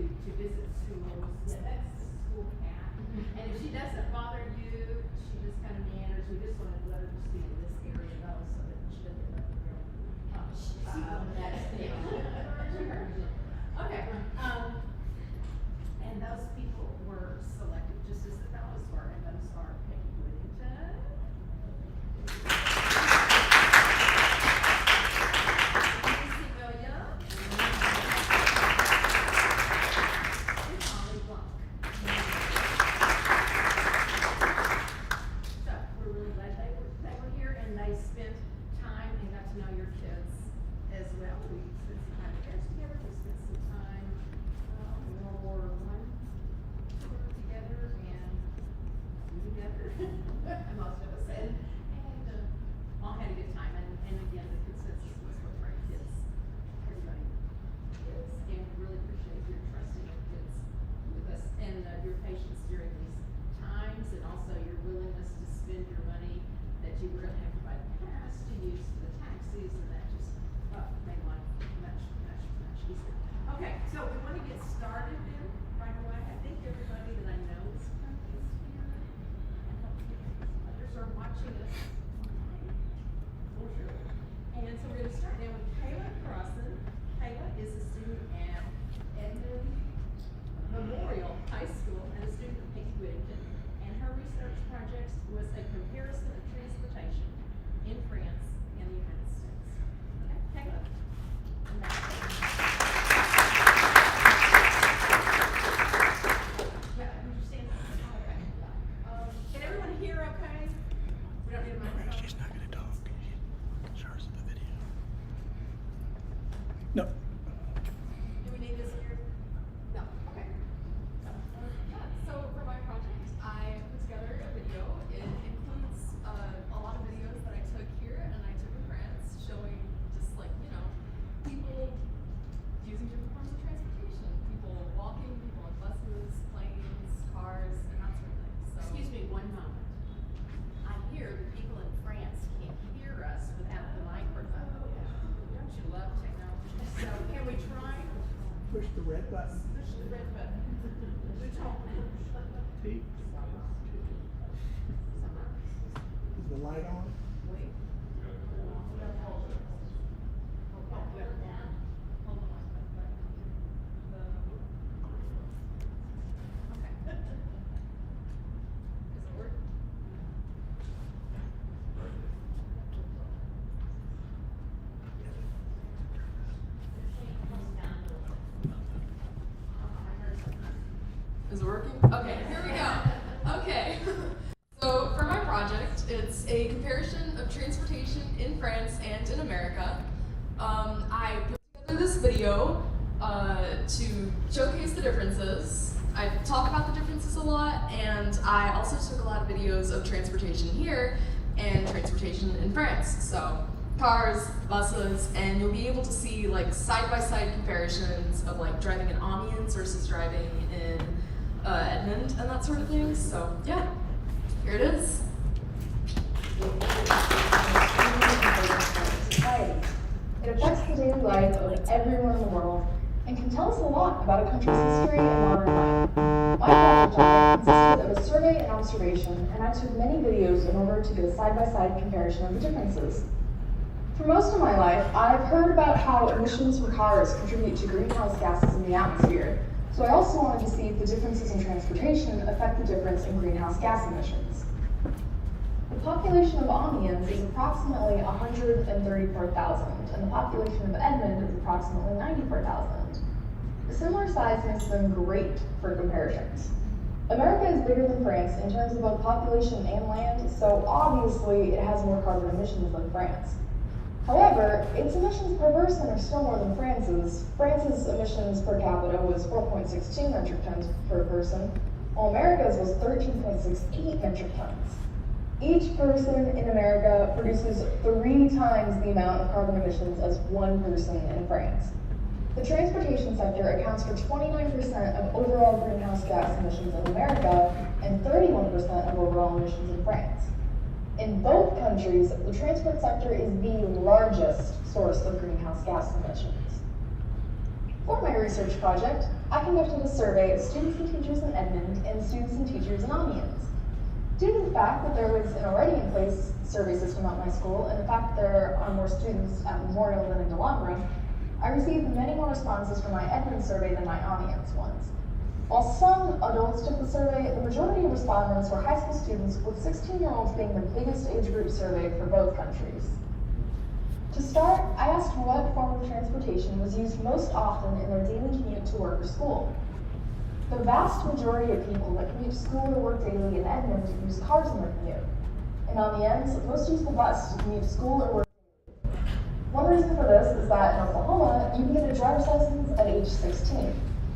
to visit schools. Yeah, that's the school cat. And if she doesn't bother you, she just kind of meanders. We just want to let her just be in this area though, so that she doesn't get left real. That's okay. And those people were selected just as the fellows were, and those are Peggy Whittington. Your patience during these times, and also your willingness to spend your money that you were going to have to buy the pass to use for the taxis, and that just made life much easier. Okay, so we want to get started then right away. I think everybody that I know is here. Others are watching us. For sure. And so we're going to start now with Kayla Crossan. Kayla is a student at Edmond Memorial High School and a student of Peggy Whittington, and her research project was a comparison of transportation in France and the United States. Okay, Kayla. Yeah, would you stand up? Okay. Can everyone hear okay? We don't need a microphone. She's not going to talk. She shows the video. No. Do we need this here? No. Okay. So for my project, I put together a video. It includes a lot of videos that I took here and I took in France, showing just like, people using different forms of transportation. People walking, people on buses, planes, cars, and that sort of thing. So Excuse me one moment. I hear the people in France can't hear us without the microphone. Don't you love technology? So can we try? Push the red button. Push the red button. Which one? T. Is the light on? Wait. Is it working? Okay, here we go. Okay. So for my project, it's a comparison of transportation in France and in America. I put together this video to showcase the differences. I talk about the differences a lot, and I also took a lot of videos of transportation here and transportation in France. So cars, buses, and you'll be able to see like side-by-side comparisons of like driving in Amiens versus driving in Edmond and that sort of thing. So yeah, here it is. Society. It affects the daily life of everyone in the world and can tell us a lot about a country's history and modern life. My project consisted of a survey and observation, and I took many videos in order to get a side-by-side comparison of the differences. For most of my life, I've heard about how emissions from cars contribute to greenhouse gases in the atmosphere, so I also wanted to see if the differences in transportation affect the difference in greenhouse gas emissions. The population of Amiens is approximately 134,000, and the population of Edmond is approximately 94,000. A similar size makes them great for comparisons. America is bigger than France in terms of both population and land, so obviously it has more carbon emissions than France. However, its emissions per person are still more than France's. France's emissions per capita was 4.62 metric tons per person, while America's was 13.68 metric tons. Each person in America produces 3 times the amount of carbon emissions as one person in France. The transportation sector accounts for 29% of overall greenhouse gas emissions in America and 31% of overall emissions in France. In both countries, the transport sector is the largest source of greenhouse gas emissions. For my research project, I conducted a survey of students and teachers in Edmond and students and teachers in Amiens. Due to the fact that there was an already in place survey system at my school, and the fact that there are more students at Memorial than in Delaware, I received many more responses from my Edmond survey than my Amiens ones. While some adults took the survey, the majority of respondents were high school students, with 16-year-olds being the biggest age group surveyed for both countries. To start, I asked what form of transportation was used most often in their daily commute to work or school. The vast majority of people that commute to school or work daily in Edmond use cars in their commute. In Amiens, most use the bus to commute to school or work daily. One reason for this is that in Oklahoma, you can get a driver's license at age 16.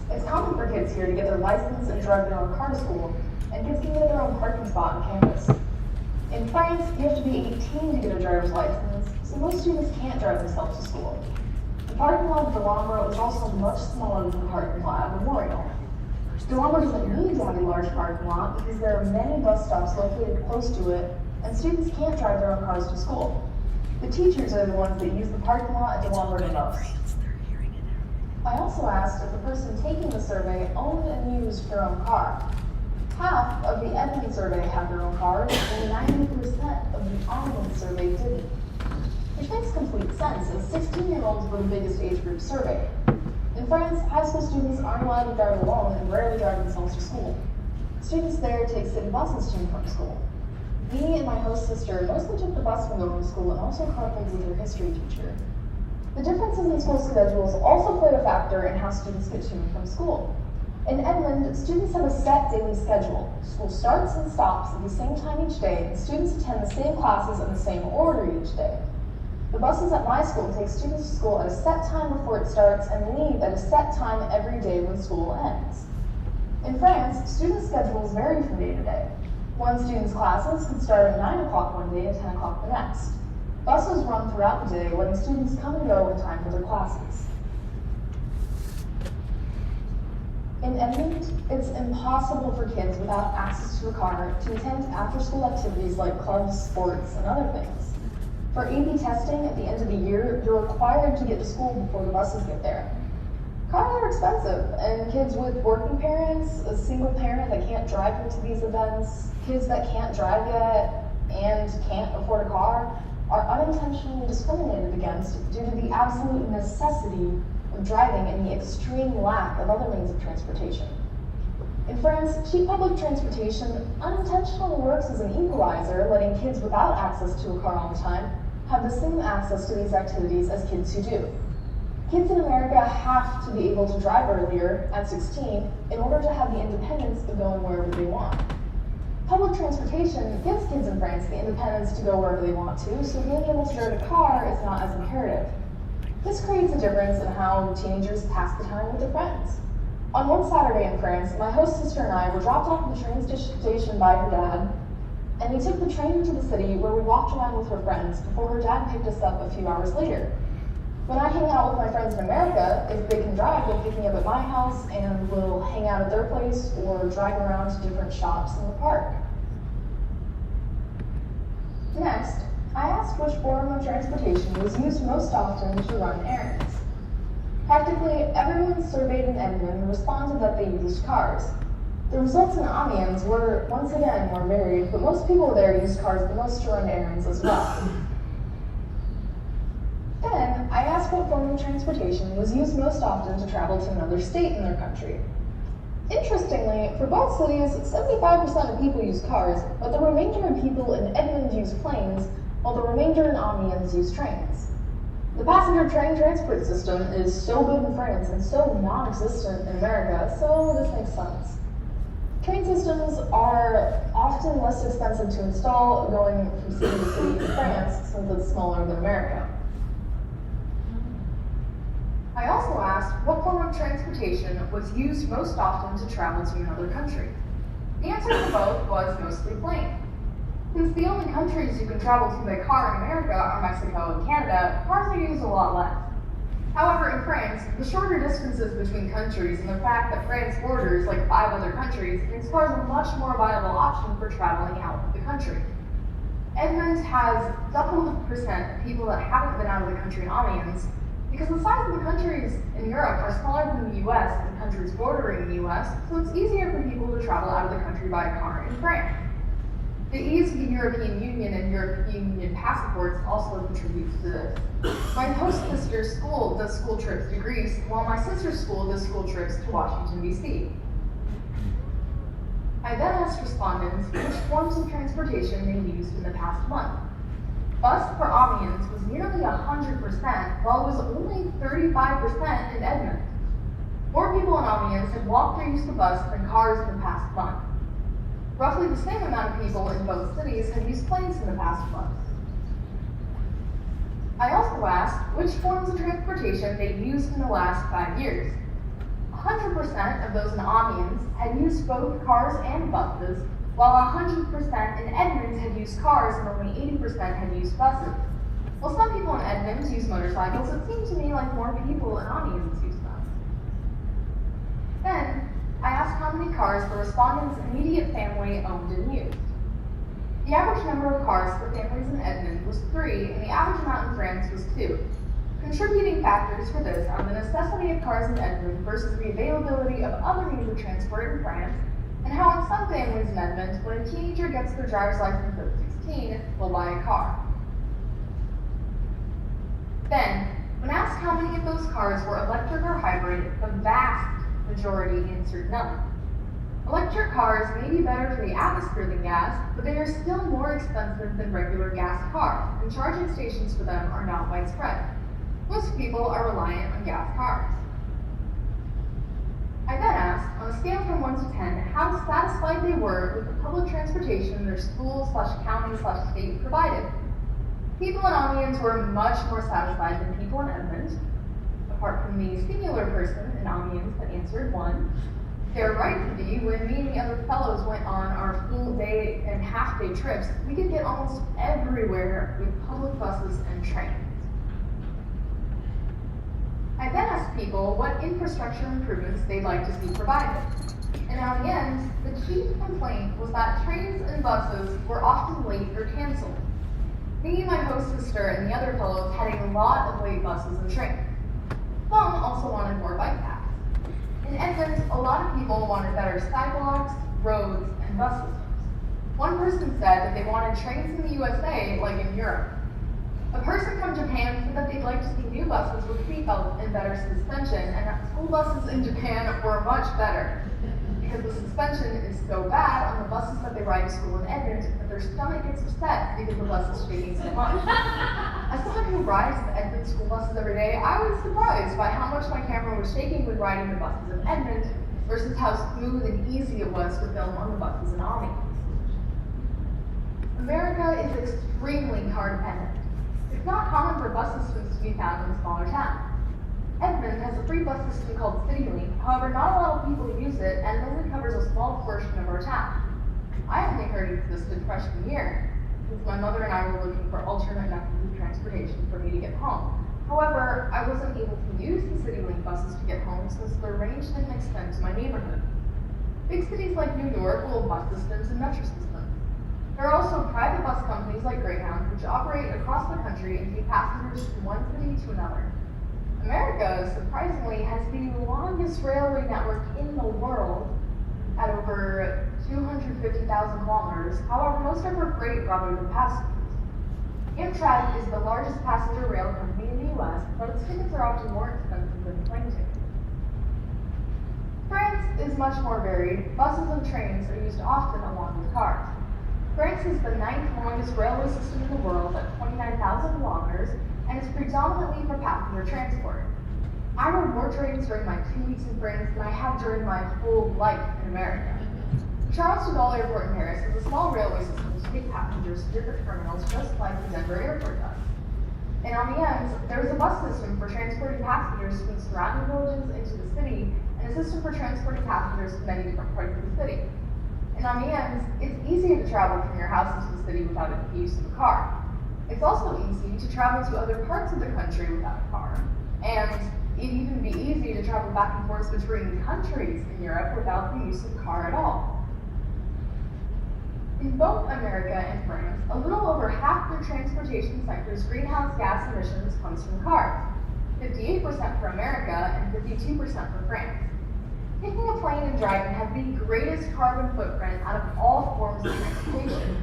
It's common for kids here to get their license and drive their own car to school, and kids can get their own parking spot on campus. In France, you have to be 18 to get a driver's license, so most students can't drive themselves to school. The parking lot of Delaware is also much smaller than the parking lot at Memorial. Delaware doesn't need to have a large parking lot because there are many bus stops located close to it, and students can't drive their own cars to school. The teachers are the ones that use the parking lot at Delaware the most. I also asked if the person taking the survey owned and used their own car. Half of the Edmond survey had their own cars, and 90% of the Amiens survey didn't. Which makes complete sense, as 16-year-olds were the biggest age group surveyed. In France, high school students aren't allowed to drive alone and rarely drive themselves to school. Students there take city buses to and from school. Me and my host sister mostly took the bus when going to school and also carpooled with her history teacher. The differences in school schedules also played a factor in how students get to and from school. In Edmond, students have a set daily schedule. School starts and stops at the same time each day, and students attend the same classes in the same order each day. The buses at my school take students to school at a set time before it starts and leave at a set time every day when school ends. In France, student schedules vary from day to day. One student's classes can start at 9 o'clock one day and 10 o'clock the next. Buses run throughout the day, letting students come and go in time for their classes. In Edmond, it's impossible for kids without access to a car to attend after-school activities like clubs, sports, and other things. For AP testing at the end of the year, you're required to get to school before the buses get there. Cars are expensive, and kids with working parents, a single parent that can't drive them to these events, kids that can't drive yet and can't afford a car, are unintentionally discriminated against due to the absolute necessity of driving and the extreme lack of other means of transportation. In France, cheap public transportation unintentionally works as an equalizer, letting kids without access to a car all the time have the same access to these activities as kids who do. Kids in America have to be able to drive earlier, at 16, in order to have the independence of going wherever they want. Public transportation gives kids in France the independence to go wherever they want to, so being able to drive a car is not as imperative. This creates a difference in how teenagers pass the time with their friends. On one Saturday in France, my host sister and I were dropped off at the train station by her dad, and we took the train into the city where we walked around with her friends before her dad picked us up a few hours later. When I hang out with my friends in America, if they can drive, they'll pick me up at my house and we'll hang out at their place or drive around to different shops in the park. Next, I asked which form of transportation was used most often to run errands. Practically everyone surveyed in Edmond responded that they used cars. The results in Amiens were, once again, more varied, but most people there used cars the most to run errands as well. Then, I asked what form of transportation was used most often to travel to another state in their country. Interestingly, for both cities, 75% of people use cars, but the remainder of people in Edmond use planes, while the remainder in Amiens use trains. The passenger train transport system is so good in France and so non-existent in America, so this makes sense. Train systems are often less expensive to install going from city to city in France since it's smaller than America. I also asked what form of transportation was used most often to travel to another country. The answer to both was mostly plane. Since the only countries you can travel to by car in America are Mexico and Canada, cars are used a lot less. However, in France, the shorter distances between countries and the fact that France borders like 5 other countries makes cars a much more viable option for traveling out of the country. Edmond has double the percent of people that haven't been out of the country in Amiens, because the size of the countries in Europe are smaller than the US and countries bordering the US, so it's easier for people to travel out of the country by car in France. The ease of the European Union and European Union passports also contributes to this. My host sister's school does school trips to Greece, while my sister's school does school trips to Washington, D.C. I then asked respondents which forms of transportation they used in the past month. Bus for Amiens was nearly 100%, while it was only 35% in Edmond. More people in Amiens had walked or used the bus than cars in the past month. Roughly the same amount of people in both cities had used planes in the past month. I also asked which forms of transportation they used in the last 5 years. 100% of those in Amiens had used both cars and buses, while 100% in Edmonds had used cars and only 80% had used buses. While some people in Edmonds use motorcycles, it seemed to me like more people in Amiens used them. Then, I asked how many cars the respondents' immediate family owned and used. The average number of cars for families in Edmonds was 3, and the average amount in France was 2. Contributing factors for this are the necessity of cars in Edmonds versus the availability of other means of transport in France, and how in some families in Edmonds, when a teenager gets their driver's license at 16, will buy a car. Then, when asked how many of those cars were electric or hybrid, the vast majority answered none. Electric cars may be better for the atmosphere than gas, but they are still more expensive than regular gas cars, and charging stations for them are not widespread. Most people are reliant on gas cars. I then asked, on a scale from 1 to 10, how satisfied they were with the public transportation their school/county/state provided. People in Amiens were much more satisfied than people in Edmonds. Apart from the singular person in Amiens that answered 1, they're right to be. When me and the other fellows went on our full day and half-day trips, we could get almost everywhere with public buses and trains. I then asked people what infrastructure improvements they'd like to see provided. And in the end, the chief complaint was that trains and buses were often late or canceled. Me, my host sister, and the other fellows had a lot of late buses and trains. Some also wanted more bike paths. In Edmonds, a lot of people wanted better sidewalks, roads, and bus systems. One person said that they wanted trains in the USA like in Europe. A person from Japan said that they'd like to see new buses with seatbelts and better suspension, and that school buses in Japan were much better, because the suspension is so bad on the buses that they ride to school in Edmonds that their stomach gets upset because the bus is shaking so much. As someone who rides the Edmonds school buses every day, I was surprised by how much my camera was shaking when riding the buses in Edmonds versus how smooth and easy it was to film on the buses in Amiens. America is extremely car dependent. It's not common for bus systems to be found in smaller towns. Edmond has a free bus system called CityLink, however not a lot of people use it and it only covers a small portion of our town. I only heard it existed freshman year, since my mother and I were looking for alternate methods of transportation for me to get home. However, I wasn't able to use the CityLink buses to get home since their range didn't extend to my neighborhood. Big cities like New York will have bus systems and metro systems. There are also private bus companies like Greyhound, which operate across the country and take passengers from one city to another. America, surprisingly, has the longest railway network in the world at over 250,000 kilometers. However, most of our freight rather than passengers. Amtrak is the largest passenger rail company in the US, but its tickets are often more expensive than plane tickets. France is much more varied. Buses and trains are used often along with cars. France is the 9th longest railway system in the world at 29,000 kilometers and is predominantly for passenger transport. I rode more trains during my 2 weeks in France than I have during my whole life in America. Charles de Gaulle Airport in Paris is a small railway system to take passengers to different terminals just like the Denver Airport does. In Amiens, there is a bus system for transporting passengers from surrounding villages into the city and a system for transporting passengers to many different parts of the city. In Amiens, it's easy to travel from your house into the city without the use of a car. It's also easy to travel to other parts of the country without a car. And it'd even be easy to travel back and forth between countries in Europe without the use of a car at all. In both America and France, a little over half the transportation sector's greenhouse gas emissions comes from cars. 58% for America, and 52% for France. Taking a plane and driving have the greatest carbon footprint out of all forms of transportation.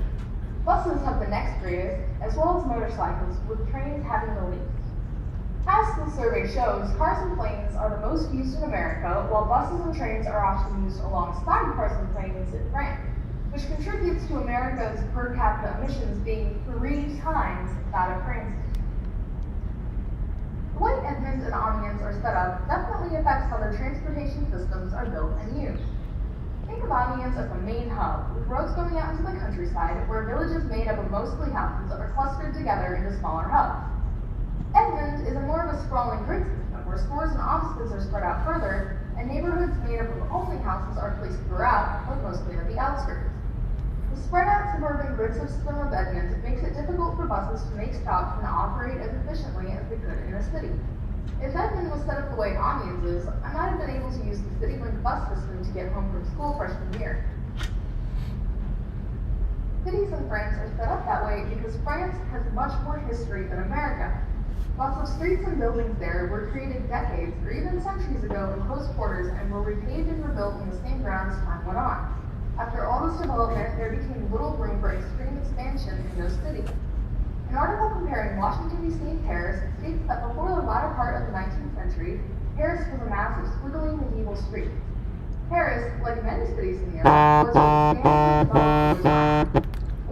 Buses have the next greatest, as well as motorcycles, with trains having the least. As the survey shows, cars and planes are the most used in America, while buses and trains are often used alongside cars and planes in France, which contributes to America's per capita emissions being 3 times that of France. The way Edmonds and Amiens are set up definitely affects how their transportation systems are built and used. Think of Amiens as the main hub, with roads going out into the countryside, where villages made up of mostly houses are clustered together into smaller hubs. Edmonds is a more of a sprawling grid system, where stores and offices are spread out further, and neighborhoods made up of only houses are placed throughout, like mostly at the outskirts. The spread out suburban grid system of Edmonds makes it difficult for buses to make stops and operate as efficiently as they could in a city. If Edmonds was set up the way Amiens is, I might have been able to use the CityLink bus system to get home from school freshman year. Cities in France are set up that way because France has much more history than America. Lots of streets and buildings there were created decades or even centuries ago in close quarters and were repaved and rebuilt on the same ground as time went on. After all this development, there became little room for extreme expansion in those cities. An article comparing Washington, D.C. and Paris states that before the latter part of the 19th century, Paris was a mass of squiggly medieval streets. Paris, like many cities in Europe, was substantially developed over time.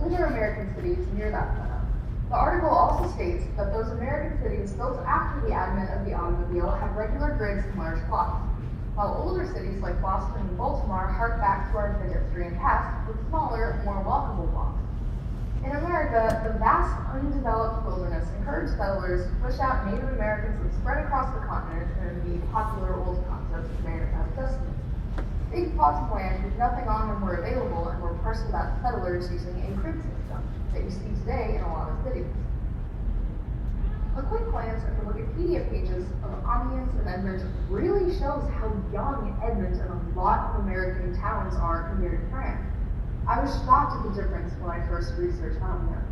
Older American cities near that setup. The article also states that those American cities built after the advent of the automobile have regular grids and large clocks, while older cities like Boston and Baltimore hark back to our pedestrian past with smaller, more walkable blocks. In America, the vast, undeveloped wilderness encouraged settlers to push out Native Americans and spread across the continent in the popular old concept of manifest destiny. Big plots of land with nothing on them were available and were parceled out to settlers using a grid system that you see today in a lot of cities. A quick glance at the Wikipedia pages of Amiens and Edmonds really shows how young Edmonds and a lot of American towns are compared to France. I was shocked at the difference when I first researched Amiens.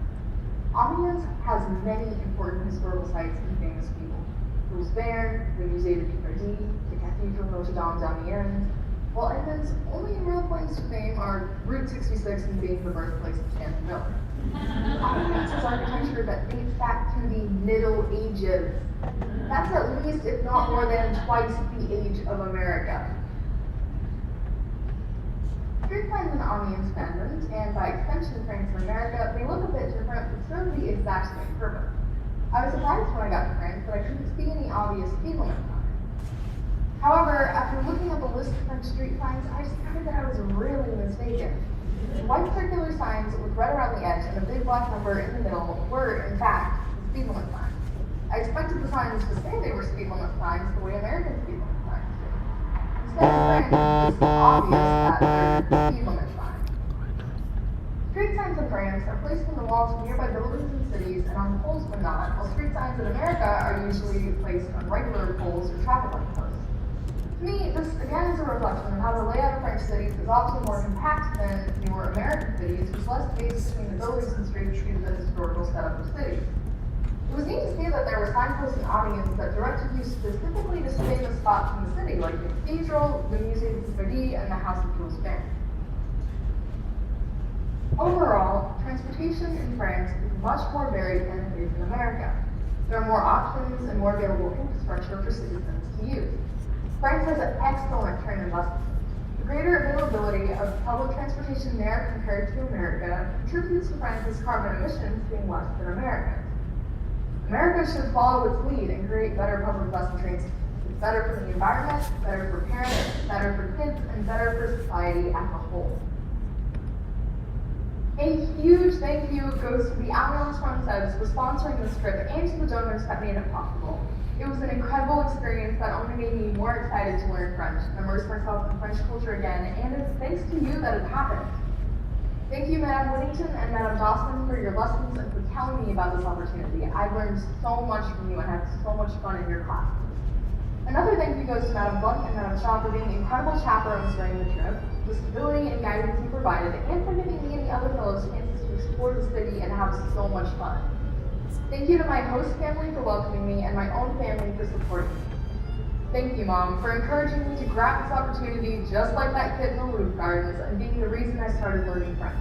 Amiens has many important historical sites and famous people. Jules Verne, the Musée de Picardie, the Cathedral Notre Dame d'Amiens, while Edmonds' only real claims to fame are Route 66 and being the birthplace of Stan Miller. Amiens has architecture that dates back to the Middle Ages. That's at least, if not more than, twice the age of America. Street signs in Amiens, Edmonds, and by extension France and America, may look a bit different, but serve the exact same purpose. I was surprised when I got to France that I couldn't see any obvious speed limit signs. However, after looking at the list of French street signs, I discovered that I was really mistaken. White circular signs with red around the edge and a big black number in the middle were, in fact, the speed limit signs. I expected the signs to say they were speed limit signs the way American speed limit signs do. Instead, in France, it's obvious that they're speed limit signs. Street signs in France are placed on the walls of nearby buildings and cities and on poles when not, while street signs in America are usually placed on regular poles or traffic light posts. To me, this again is a reflection of how the layout of French cities is often more compact than newer American cities, with less space between the buildings and streets due to the historical setup of cities. It was neat to see that there were signposts and Amiens that directed you specifically to famous spots in the city, like the Cathedral, the Musée de Picardie, and the House of Jules Verne. Overall, transportation in France is much more varied than it is in America. There are more options and more available infrastructure for citizens to use. France has an excellent train and bus system. The greater availability of public transportation there compared to America contributes to France's carbon emissions being less than America's. America should follow its lead and create better public bus and train systems. It's better for the environment, better for parents, better for kids, and better for society as a whole. A huge thank you goes to the Française for sponsoring this trip and to the donors that made it possible. It was an incredible experience that only made me more excited to learn French and immerse myself in French culture again, and it's thanks to you that it happened. Thank you, Madame Whittington and Madame Dawson, for your lessons and for telling me about this opportunity. I've learned so much from you and had so much fun in your classes. Another thank you goes to Madame Blunt and Madame Shaw for being incredible chaperones during the trip, the stability and guidance you provided, and for giving me and the other fellows chances to explore the city and have so much fun. Thank you to my host family for welcoming me and my own family for supporting me. Thank you, Mom, for encouraging me to grab this opportunity just like that kid in the roof gardens and being the reason I started learning French.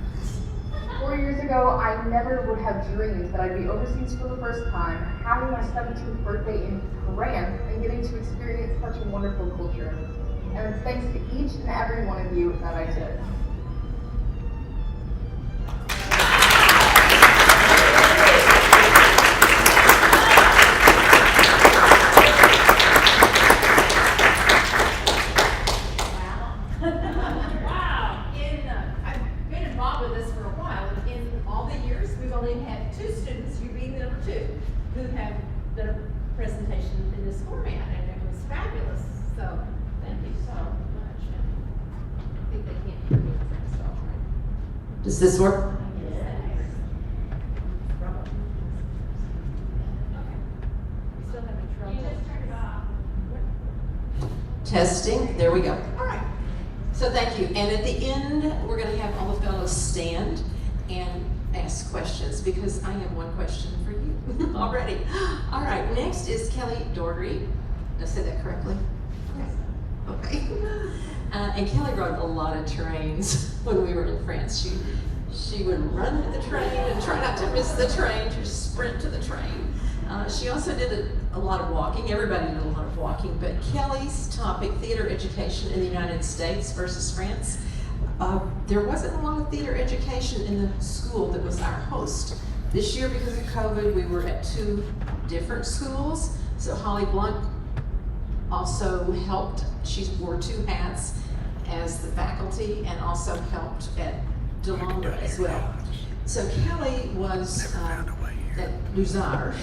4 years ago, I never would have dreamed that I'd be overseas for the first time, having my 17th birthday in France, and getting to experience such a wonderful culture. And it's thanks to each and every one of you that I did. Wow. I've been involved with this for a while. In all the years, we've only had 2 students, you being number 2, who have done a presentation in this format, and it was fabulous. So, thank you so much. I think they can't hear me because I'm so hard. Does this work? We still having trouble. You just turned it off. Testing, there we go. All right. So thank you. And at the end, we're going to have all the fellows stand and ask questions because I have one question for you already. All right, next is Kelly Dory. Did I say that correctly? Okay. And Kelly rode a lot of trains when we were in France. She would run to the train and try not to miss the train, to sprint to the train. She also did a lot of walking. Everybody did a lot of walking, but Kelly's topic, theater education in the United States versus France, there wasn't a lot of theater education in the school that was our host. This year, because of COVID, we were at 2 different schools. So Holly Blunt also helped. She wore 2 hats as the faculty and also helped at DeLongre as well. So Kelly was at Luzarche,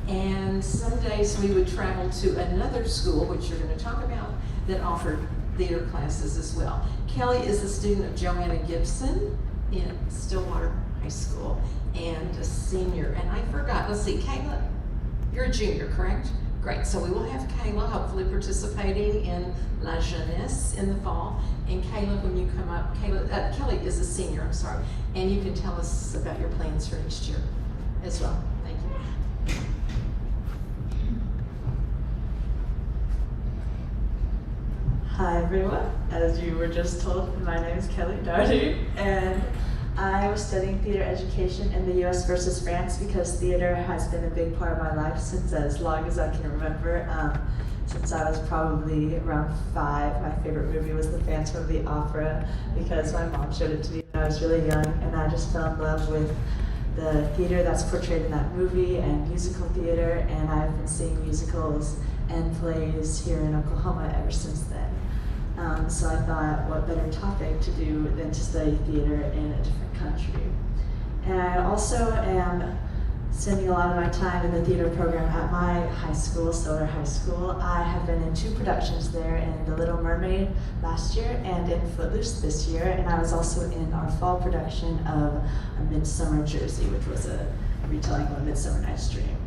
and some days we would travel to another school, which you're going to talk about, that offered theater classes as well. Kelly is a student of Joanna Gibson in Stillwater High School and a senior. And I forgot, let's see, Kayla, you're a junior, correct? Great, so we will have Kayla hopefully participating in La Jeunesse in the fall. And Kayla, when you come up, Kelly is a senior, I'm sorry, and you can tell us about your plans for next year as well. Thank you. Hi everyone, as you were just told, my name is Kelly Dory, and I was studying theater education in the US versus France because theater has been a big part of my life since as long as I can remember. Since I was probably around 5, my favorite movie was The Phantom of the Opera because my mom showed it to me when I was really young, and I just fell in love with the theater that's portrayed in that movie and musical theater, and I've been seeing musicals and plays here in Oklahoma ever since then. So I thought, what better topic to do than to study theater in a different country. And I also am spending a lot of my time in the theater program at my high school, Stillwater High School. I have been in 2 productions there, in The Little Mermaid last year and in Footloose this year, and I was also in our fall production of A Midsummer Jersey, which was a retelling of A Midsummer Night's Dream.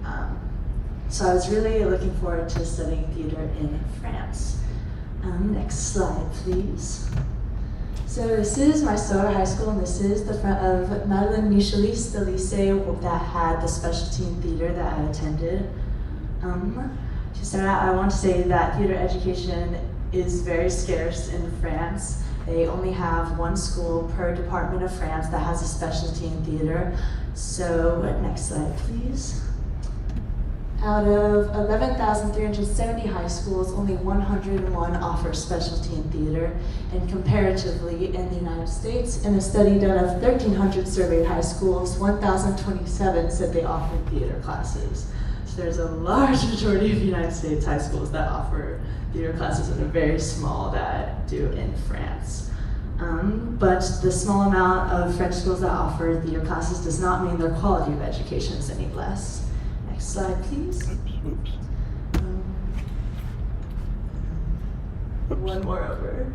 So I was really looking forward to studying theater in France. Next slide, please. So this is my Stillwater High School, and this is the front of Madeleine Michelis, the lycée that had the specialty in theater that I attended. To start out, I want to say that theater education is very scarce in France. They only have 1 school per department of France that has a specialty in theater. So next slide, please. Out of 11,370 high schools, only 101 offer specialty in theater, and comparatively in the United States, in a study done of 1,300 surveyed high schools, 1,027 said they offered theater classes. So there's a large majority of United States high schools that offer theater classes and a very small that do in France. But the small amount of French schools that offer theater classes does not mean their quality of education is any less. Next slide, please. Oops. One more over.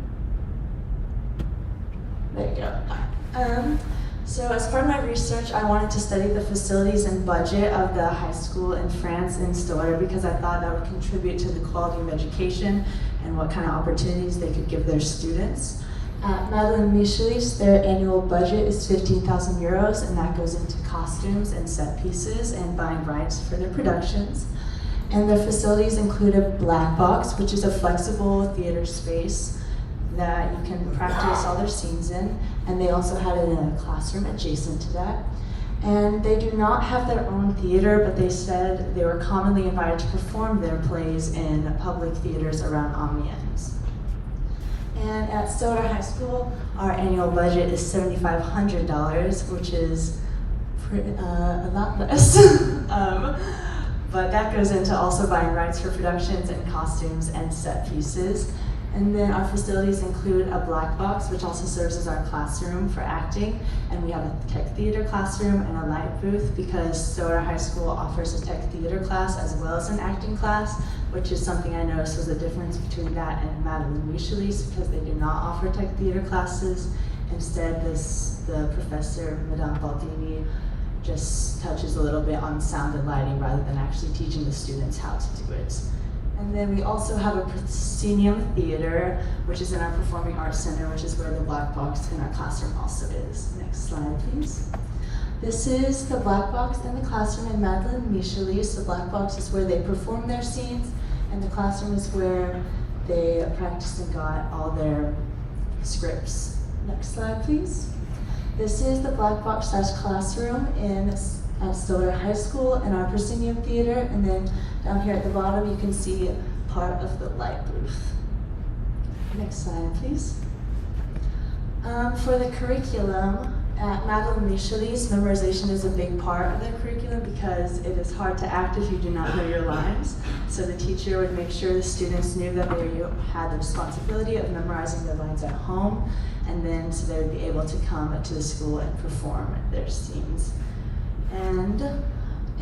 There you go. So as part of my research, I wanted to study the facilities and budget of the high school in France in Stillwater because I thought that would contribute to the quality of education and what kind of opportunities they could give their students. At Madeleine Michelis, their annual budget is 15,000 euros, and that goes into costumes and set pieces and buying rights for their productions. And their facilities include a black box, which is a flexible theater space that you can practice all their scenes in, and they also had it in a classroom adjacent to that. And they do not have their own theater, but they said they were commonly invited to perform their plays in public theaters around Amiens. And at Stillwater High School, our annual budget is $7,500, which is a lot less. But that goes into also buying rights for productions and costumes and set pieces. And then our facilities include a black box, which also serves as our classroom for acting. And we have a tech theater classroom and a light booth because Stillwater High School offers a tech theater class as well as an acting class, which is something I noticed was a difference between that and Madeleine Michelis because they do not offer tech theater classes. Instead, the professor, Madame Baldini, just touches a little bit on sound and lighting rather than actually teaching the students how to do it. And then we also have a proscenium theater, which is in our Performing Arts Center, which is where the black box in our classroom also is. Next slide, please. This is the black box in the classroom in Madeleine Michelis. The black box is where they perform their scenes, and the classroom is where they practiced and got all their scripts. Next slide, please. This is the black box / classroom at Stillwater High School in our proscenium theater, and then down here at the bottom you can see part of the light booth. Next slide, please. For the curriculum, at Madeleine Michelis, memorization is a big part of their curriculum because it is hard to act if you do not know your lines. So the teacher would make sure the students knew that they had the responsibility of memorizing their lines at home, and then so they would be able to come to the school and perform their scenes. And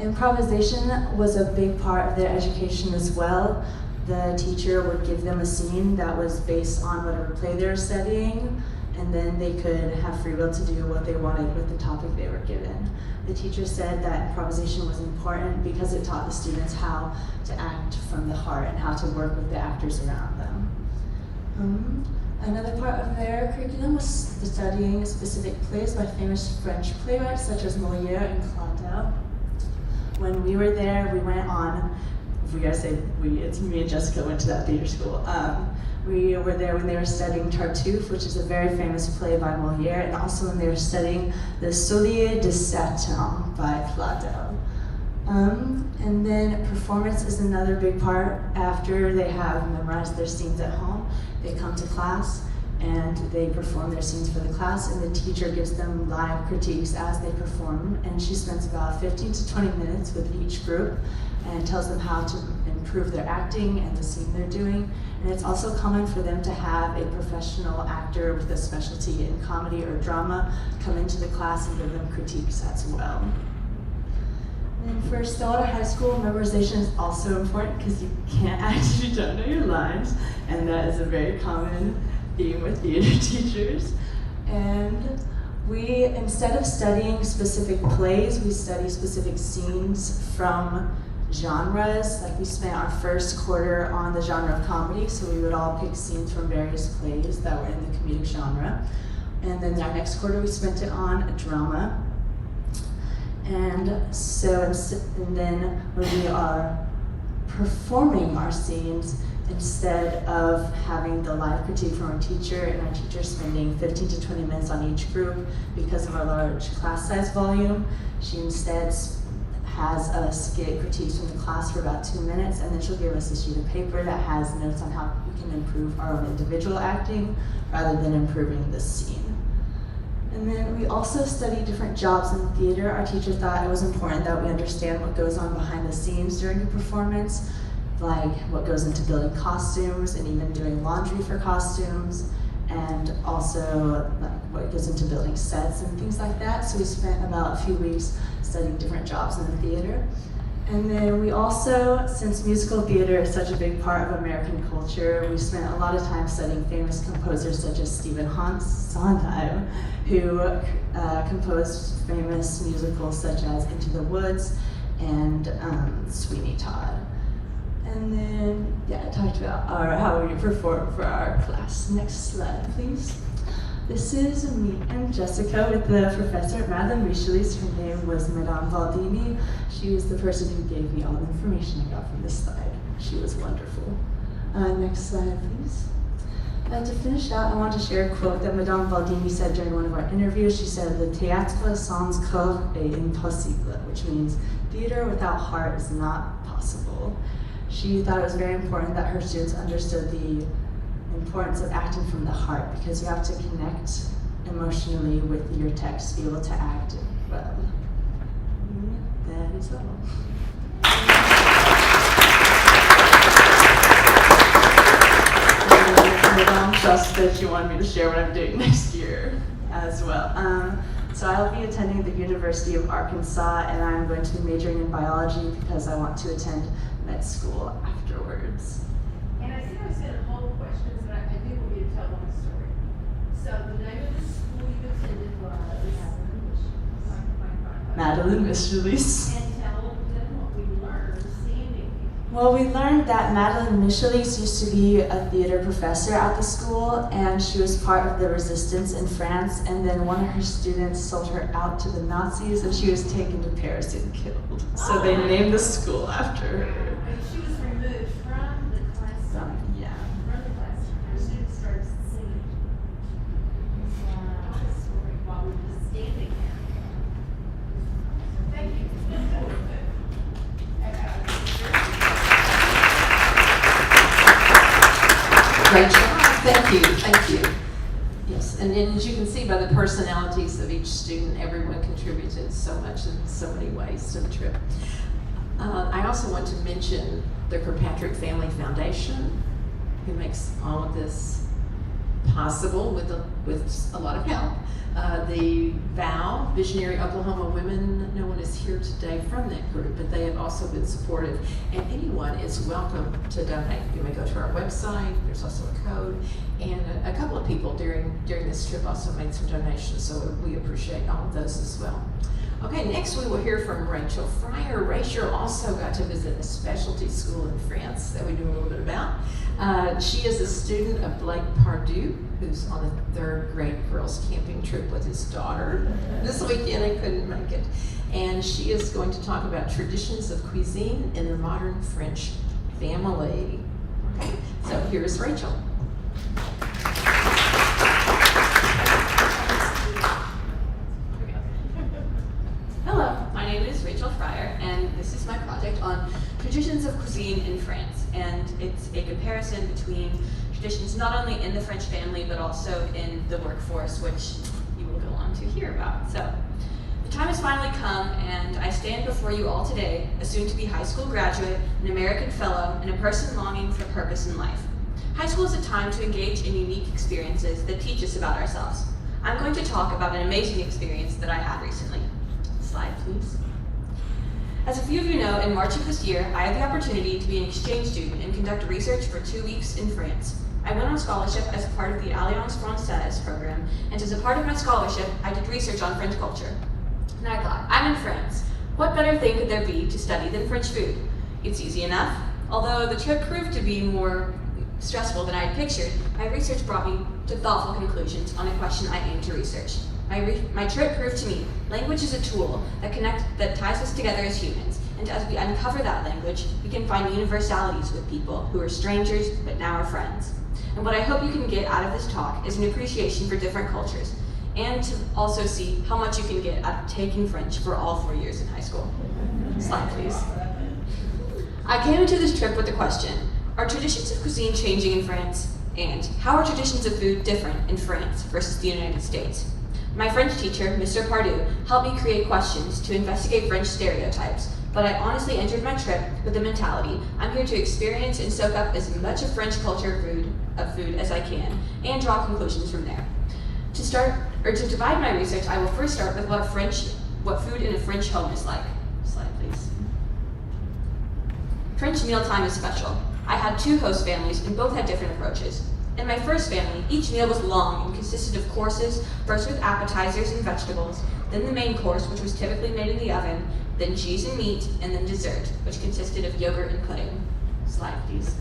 improvisation was a big part of their education as well. The teacher would give them a scene that was based on whatever play they were studying, and then they could have free will to do what they wanted with the topic they were given. The teacher said that improvisation was important because it taught the students how to act from the heart and how to work with the actors around them. Another part of their curriculum was studying specific plays by famous French playwrights such as Molière and Claudel. When we were there, we went on, it's me and Jessica went to that theater school. We were there when they were studying Tartuffe, which is a very famous play by Molière, and also when they were studying the Soulier de Satan by Claudel. And then performance is another big part. After they have memorized their scenes at home, they come to class and they perform their scenes for the class, and the teacher gives them live critiques as they perform, and she spends about 15 to 20 minutes with each group and tells them how to improve their acting and the scene they're doing. And it's also common for them to have a professional actor with a specialty in comedy or drama come into the class and give them critiques as well. And for Stillwater High School, memorization is also important because you can't act if you don't know your lines, and that is a very common theme with theater teachers. And we, instead of studying specific plays, we study specific scenes from genres. Like we spent our first quarter on the genre of comedy, so we would all pick scenes from various plays that were in the comedic genre. And then our next quarter we spent it on a drama. And then when we are performing our scenes, instead of having the live critique from our teacher and our teacher spending 15 to 20 minutes on each group because of our large class size volume, she instead has us get critiques from the class for about 2 minutes, and then she'll give us a sheet of paper that has notes on how we can improve our own individual acting rather than improving the scene. And then we also study different jobs in theater. Our teacher thought it was important that we understand what goes on behind the scenes during a performance, like what goes into building costumes and even doing laundry for costumes, and also like what goes into building sets and things like that. So we spent about a few weeks studying different jobs in the theater. And then we also, since musical theater is such a big part of American culture, we spent a lot of time studying famous composers such as Stephen Sondheim, who composed famous musicals such as Into the Woods and Sweeney Todd. And then, yeah, I talked about how we perform for our class. Next slide, please. This is me and Jessica with the professor at Madame Michelis. Her name was Madame Baldini. She was the person who gave me all the information I got from this slide. She was wonderful. Next slide, please. To finish out, I want to share a quote that Madame Baldini said during one of our interviews. She said, "Le théâtre sans corps est impossible," which means theater without heart is not possible. She thought it was very important that her students understood the importance of acting from the heart, because you have to connect emotionally with your text to be able to act it well. That is all. Madame just said she wanted me to share what I'm doing next year as well. So I'll be attending the University of Arkansas, and I'm going to be majoring in biology because I want to attend med school afterwards. And I see I sent a whole questions, but I do want you to tell one story. So the name of the school you attended was? Madeleine Michelis. And tell them what we learned standing. Well, we learned that Madeleine Michelis used to be a theater professor at the school, and she was part of the resistance in France, and then one of her students sold her out to the Nazis, and she was taken to Paris and killed. So they named the school after her. And she was removed from the class. Yeah. From the class. Her students started singing. What a story while we were standing there. Thank you. Great job, thank you, thank you. Yes, and as you can see by the personalities of each student, everyone contributed so much in so many ways to the trip. I also want to mention the Kirkpatrick Family Foundation, who makes all of this possible with a lot of help. The VOW, Visionary Oklahoma Women, no one is here today from that group, but they have also been supportive, and anyone is welcome to donate. You may go to our website, there's also a code, and a couple of people during this trip also made some donations, so we appreciate all of those as well. Okay, next we will hear from Rachel Fryer. Rachel also got to visit a specialty school in France that we knew a little bit about. She is a student of Blake Pardue, who's on a third grade girls camping trip with his daughter this weekend and couldn't make it. And she is going to talk about traditions of cuisine in the modern French family. Okay, so here's Rachel. Hello, my name is Rachel Fryer, and this is my project on traditions of cuisine in France. And it's a comparison between traditions not only in the French family, but also in the workforce, which you will go on to hear about. So, the time has finally come, and I stand before you all today, a soon-to-be high school graduate, an American fellow, and a person longing for purpose in life. High school is a time to engage in unique experiences that teach us about ourselves. I'm going to talk about an amazing experience that I had recently. Slide, please. As a few of you know, in March of this year, I had the opportunity to be an exchange student and conduct research for 2 weeks in France. I went on scholarship as a part of the Alliance Française program, and as a part of my scholarship, I did research on French culture. And I thought, I'm in France. What better thing could there be to study than French food? It's easy enough. Although the trip proved to be more stressful than I had pictured, my research brought me to thoughtful conclusions on a question I aimed to research. My trip proved to me language is a tool that ties us together as humans, and as we uncover that language, we can find universalities with people who are strangers but now are friends. And what I hope you can get out of this talk is an appreciation for different cultures, and to also see how much you can get out of taking French for all 4 years in high school. Slide, please. I came into this trip with the question, are traditions of cuisine changing in France? And how are traditions of food different in France versus the United States? My French teacher, Mr. Pardue, helped me create questions to investigate French stereotypes, but I honestly entered my trip with the mentality, I'm here to experience and soak up as much of French culture of food as I can, and draw conclusions from there. To divide my research, I will first start with what food in a French home is like. Slide, please. French mealtime is special. I had 2 host families, and both had different approaches. In my first family, each meal was long and consisted of courses, first with appetizers and vegetables, then the main course, which was typically made in the oven, then cheese and meat, and then dessert, which consisted of yogurt and pudding. Slide, please.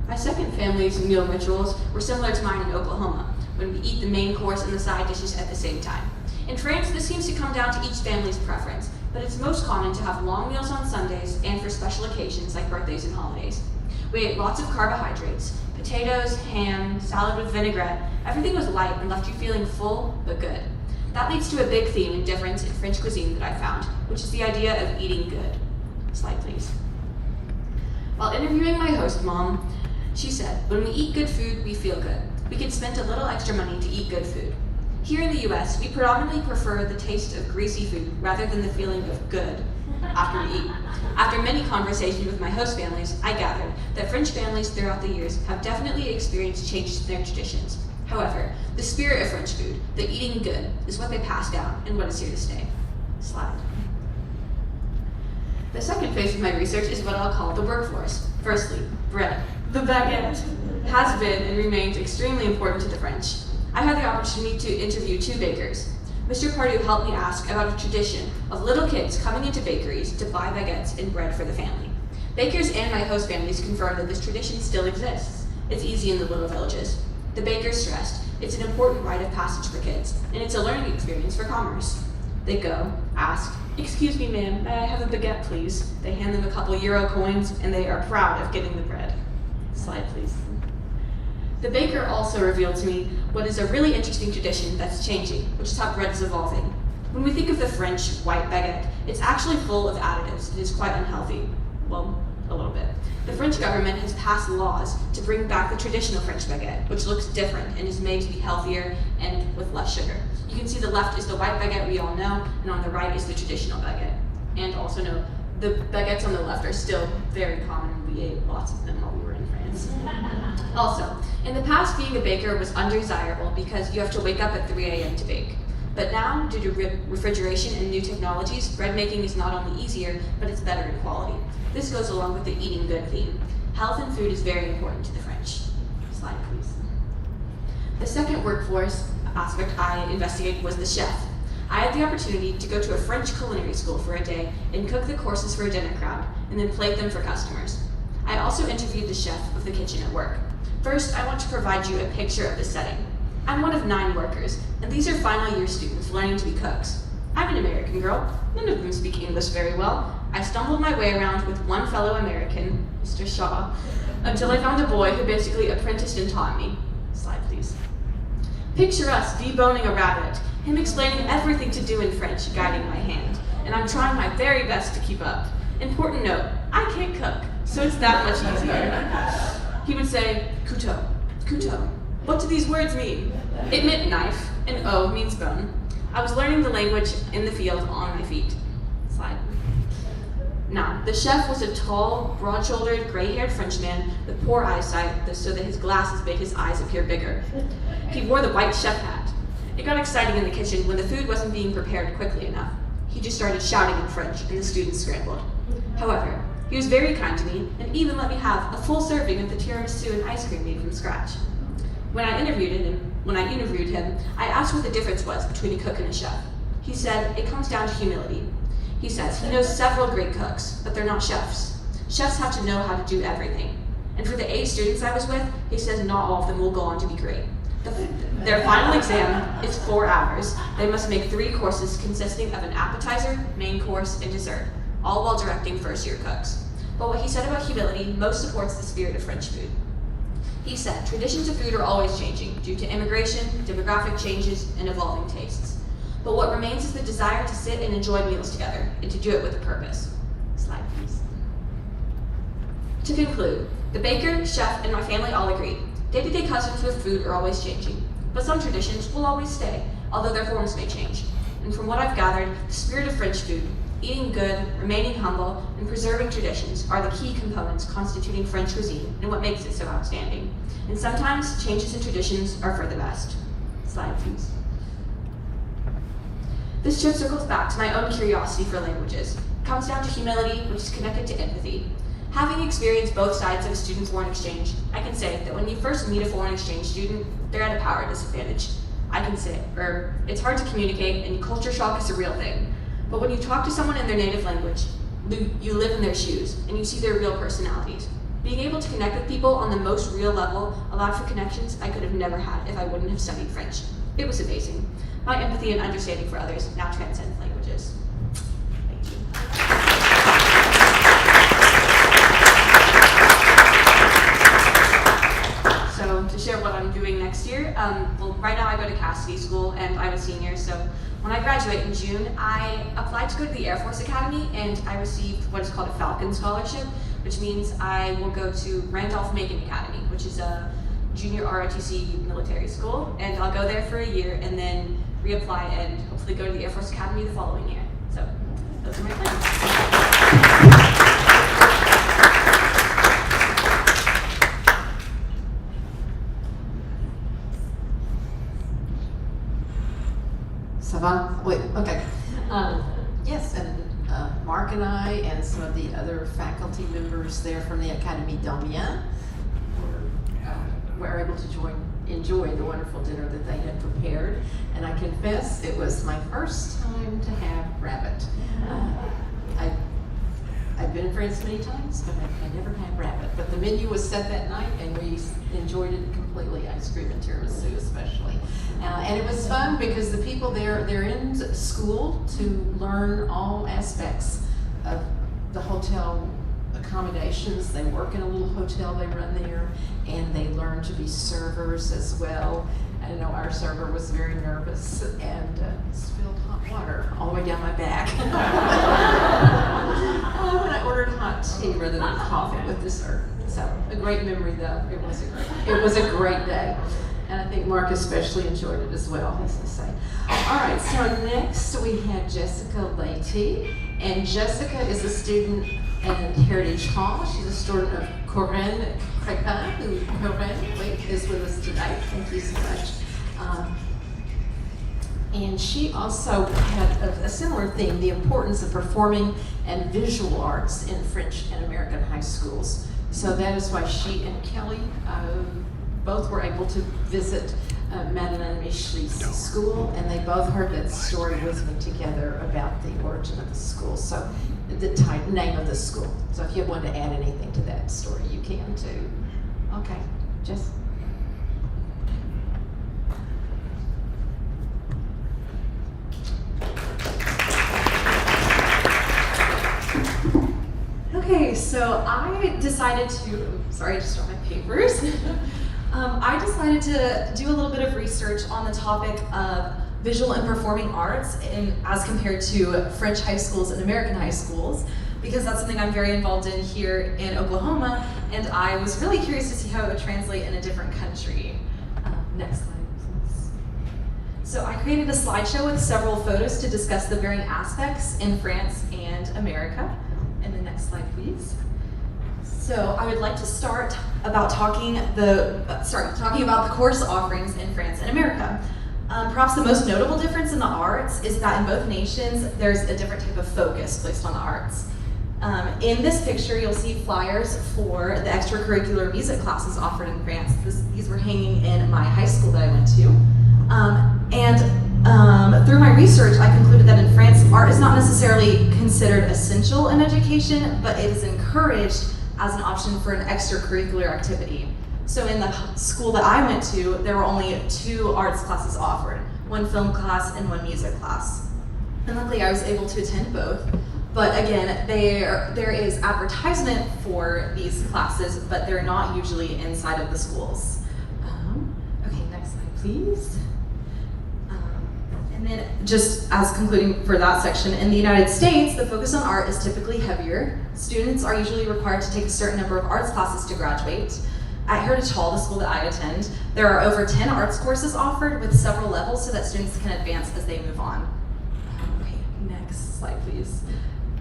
My second family's meal rituals were similar to mine in Oklahoma, when we eat the main course and the side dishes at the same time. In France, this seems to come down to each family's preference, but it's most common to have long meals on Sundays and for special occasions like birthdays and holidays. We ate lots of carbohydrates, potatoes, ham, salad with vinaigrette. Everything was light and left you feeling full but good. That leads to a big theme and difference in French cuisine that I found, which is the idea of eating good. Slide, please. While interviewing my host mom, she said, when we eat good food, we feel good. We can spend a little extra money to eat good food. Here in the US, we predominantly prefer the taste of greasy food rather than the feeling of good after we eat. After many conversations with my host families, I gathered that French families throughout the years have definitely experienced changes in their traditions. However, the spirit of French food, the eating good, is what they pass down and what is here to stay. Slide. The second phase of my research is what I'll call the workforce. Firstly, bread. The baguette has been and remains extremely important to the French. I had the opportunity to interview 2 bakers. Mr. Pardue helped me ask about a tradition of little kids coming into bakeries to buy baguettes and bread for the family. Bakers and my host families confirmed that this tradition still exists. It's easy in the little villages. The bakers stressed it's an important rite of passage for kids, and it's a learning experience for commerce. They go, ask, "Excuse me, ma'am, may I have a baguette, please?" They hand them a couple euro coins, and they are proud of getting the bread. Slide, please. The baker also revealed to me what is a really interesting tradition that's changing, which is how bread is evolving. When we think of the French white baguette, it's actually full of additives. It is quite unhealthy. Well, a little bit. The French government has passed laws to bring back the traditional French baguette, which looks different and is made to be healthier and with less sugar. You can see the left is the white baguette we all know, and on the right is the traditional baguette. And also know, the baguettes on the left are still very common. We ate lots of them while we were in France. Also, in the past, being a baker was undesirable because you have to wake up at 3 a.m. to bake. But now, due to refrigeration and new technologies, bread making is not only easier, but it's better in quality. This goes along with the eating good theme. Health and food is very important to the French. Slide, please. The second workforce aspect I investigated was the chef. I had the opportunity to go to a French culinary school for a day and cook the courses for a dinner crowd, and then plate them for customers. I also interviewed the chef of the kitchen at work. First, I want to provide you a picture of the setting. I'm one of 9 workers, and these are final year students learning to be cooks. I'm an American girl. None of them speak English very well. I stumbled my way around with one fellow American, Mr. Shaw, until I found a boy who basically apprenticed and taught me. Slide, please. Picture us deboning a rabbit, him explaining everything to do in French, guiding my hand, and I'm trying my very best to keep up. Important note, I can't cook, so it's that much easier. He would say, couteau, couteau. What do these words mean? It meant knife, and O means bone. I was learning the language in the field on my feet. Slide. Now, the chef was a tall, broad-shouldered, gray-haired Frenchman with poor eyesight, so that his glasses made his eyes appear bigger. He wore the white chef hat. It got exciting in the kitchen when the food wasn't being prepared quickly enough. He just started shouting in French, and the students scrambled. However, he was very kind to me, and even let me have a full serving of the tiramisu and ice cream made from scratch. When I interviewed him, I asked what the difference was between a cook and a chef. He said it comes down to humility. He says he knows several great cooks, but they're not chefs. Chefs have to know how to do everything. And for the 8 students I was with, he says not all of them will go on to be great. Their final exam is 4 hours. They must make 3 courses consisting of an appetizer, main course, and dessert, all while directing first-year cooks. But what he said about humility most supports the spirit of French food. He said traditions of food are always changing due to immigration, demographic changes, and evolving tastes. But what remains is the desire to sit and enjoy meals together, and to do it with a purpose. Slide, please. To conclude, the baker, chef, and my family all agree. Day-to-day customs with food are always changing, but some traditions will always stay, although their forms may change. And from what I've gathered, the spirit of French food, eating good, remaining humble, and preserving traditions are the key components constituting French cuisine and what makes it so outstanding. And sometimes changes in traditions are for the best. Slide, please. This trip circles back to my own curiosity for languages. It comes down to humility, which is connected to empathy. Having experienced both sides of a student foreign exchange, I can say that when you first meet a foreign exchange student, they're at a power disadvantage. It's hard to communicate, and culture shock is a real thing. But when you talk to someone in their native language, you live in their shoes, and you see their real personalities. Being able to connect with people on the most real level allowed for connections I could have never had if I wouldn't have studied French. It was amazing. My empathy and understanding for others now transcends languages. Thank you. So to share what I'm doing next year, well, right now I go to Cassidy School and I'm a senior, so when I graduate in June, I applied to go to the Air Force Academy and I received what is called a Falcon Scholarship, which means I will go to Randolph-Macon Academy, which is a junior ROTC military school, and I'll go there for a year and then reapply and hopefully go to the Air Force Academy the following year. So those are my plans. Ça va? Wait, okay. Yes, and Mark and I and some of the other faculty members there from the Académie d'Amiens were able to enjoy the wonderful dinner that they had prepared. And I confess, it was my first time to have rabbit. I've been in France many times, but I never had rabbit. But the menu was set that night, and we enjoyed it completely, ice cream and tiramisu especially. And it was fun because the people there, they're in school to learn all aspects of the hotel accommodations. They work in a little hotel they run there, and they learn to be servers as well. I know our server was very nervous and spilled hot water all the way down my back. When I ordered hot tea rather than coffee with dessert. So a great memory though. It was a great day. And I think Mark especially enjoyed it as well, as I say. All right, so next we have Jessica Leite. And Jessica is a student at Heritage Hall. She's a student of Corinne Crépin, who is with us today. Thank you so much. And she also had a similar theme, the importance of performing and visual arts in French and American high schools. So that is why she and Kelly both were able to visit Madeleine Michelet's school, and they both heard that story with me together about the origin of the school. So the name of the school. So if you want to add anything to that story, you can too. Okay, Jess. Okay, so I decided to, sorry, I just dropped my papers. I decided to do a little bit of research on the topic of visual and performing arts as compared to French high schools and American high schools, because that's something I'm very involved in here in Oklahoma, and I was really curious to see how it would translate in a different country. Next slide, please. So I created a slideshow with several photos to discuss the varying aspects in France and America. And the next slide, please. So I would like to start about talking about the course offerings in France and America. Perhaps the most notable difference in the arts is that in both nations, there's a different type of focus placed on the arts. In this picture, you'll see flyers for the extracurricular music classes offered in France. These were hanging in my high school that I went to. Through my research, I concluded that in France, art is not necessarily considered essential in education, but it is encouraged as an option for an extracurricular activity. So in the school that I went to, there were only 2 arts classes offered, 1 film class and 1 music class. And luckily I was able to attend both. But again, there is advertisement for these classes, but they're not usually inside of the schools. Okay, next slide, please. And then just as concluding for that section, in the United States, the focus on art is typically heavier. Students are usually required to take a certain number of arts classes to graduate. At Heritage Hall, the school that I attend, there are over 10 arts courses offered with several levels so that students can advance as they move on. Okay, next slide, please.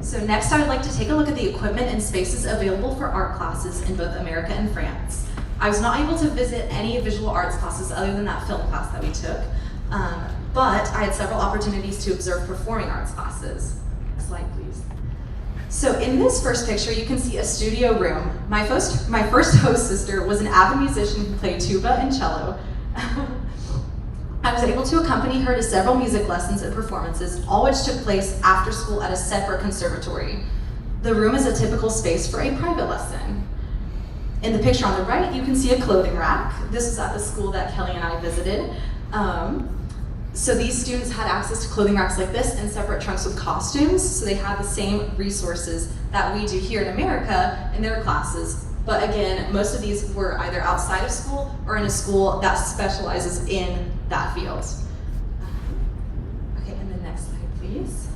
So next, I would like to take a look at the equipment and spaces available for art classes in both America and France. I was not able to visit any visual arts classes other than that film class that we took. But I had several opportunities to observe performing arts classes. Next slide, please. So in this first picture, you can see a studio room. My first host sister was an avid musician who played tuba and cello. I was able to accompany her to several music lessons and performances, all which took place after school at a separate conservatory. The room is a typical space for a private lesson. In the picture on the right, you can see a clothing rack. This was at the school that Kelly and I visited. So these students had access to clothing racks like this and separate trunks with costumes, so they had the same resources that we do here in America in their classes. But again, most of these were either outside of school or in a school that specializes in that field. Okay, and the next slide, please.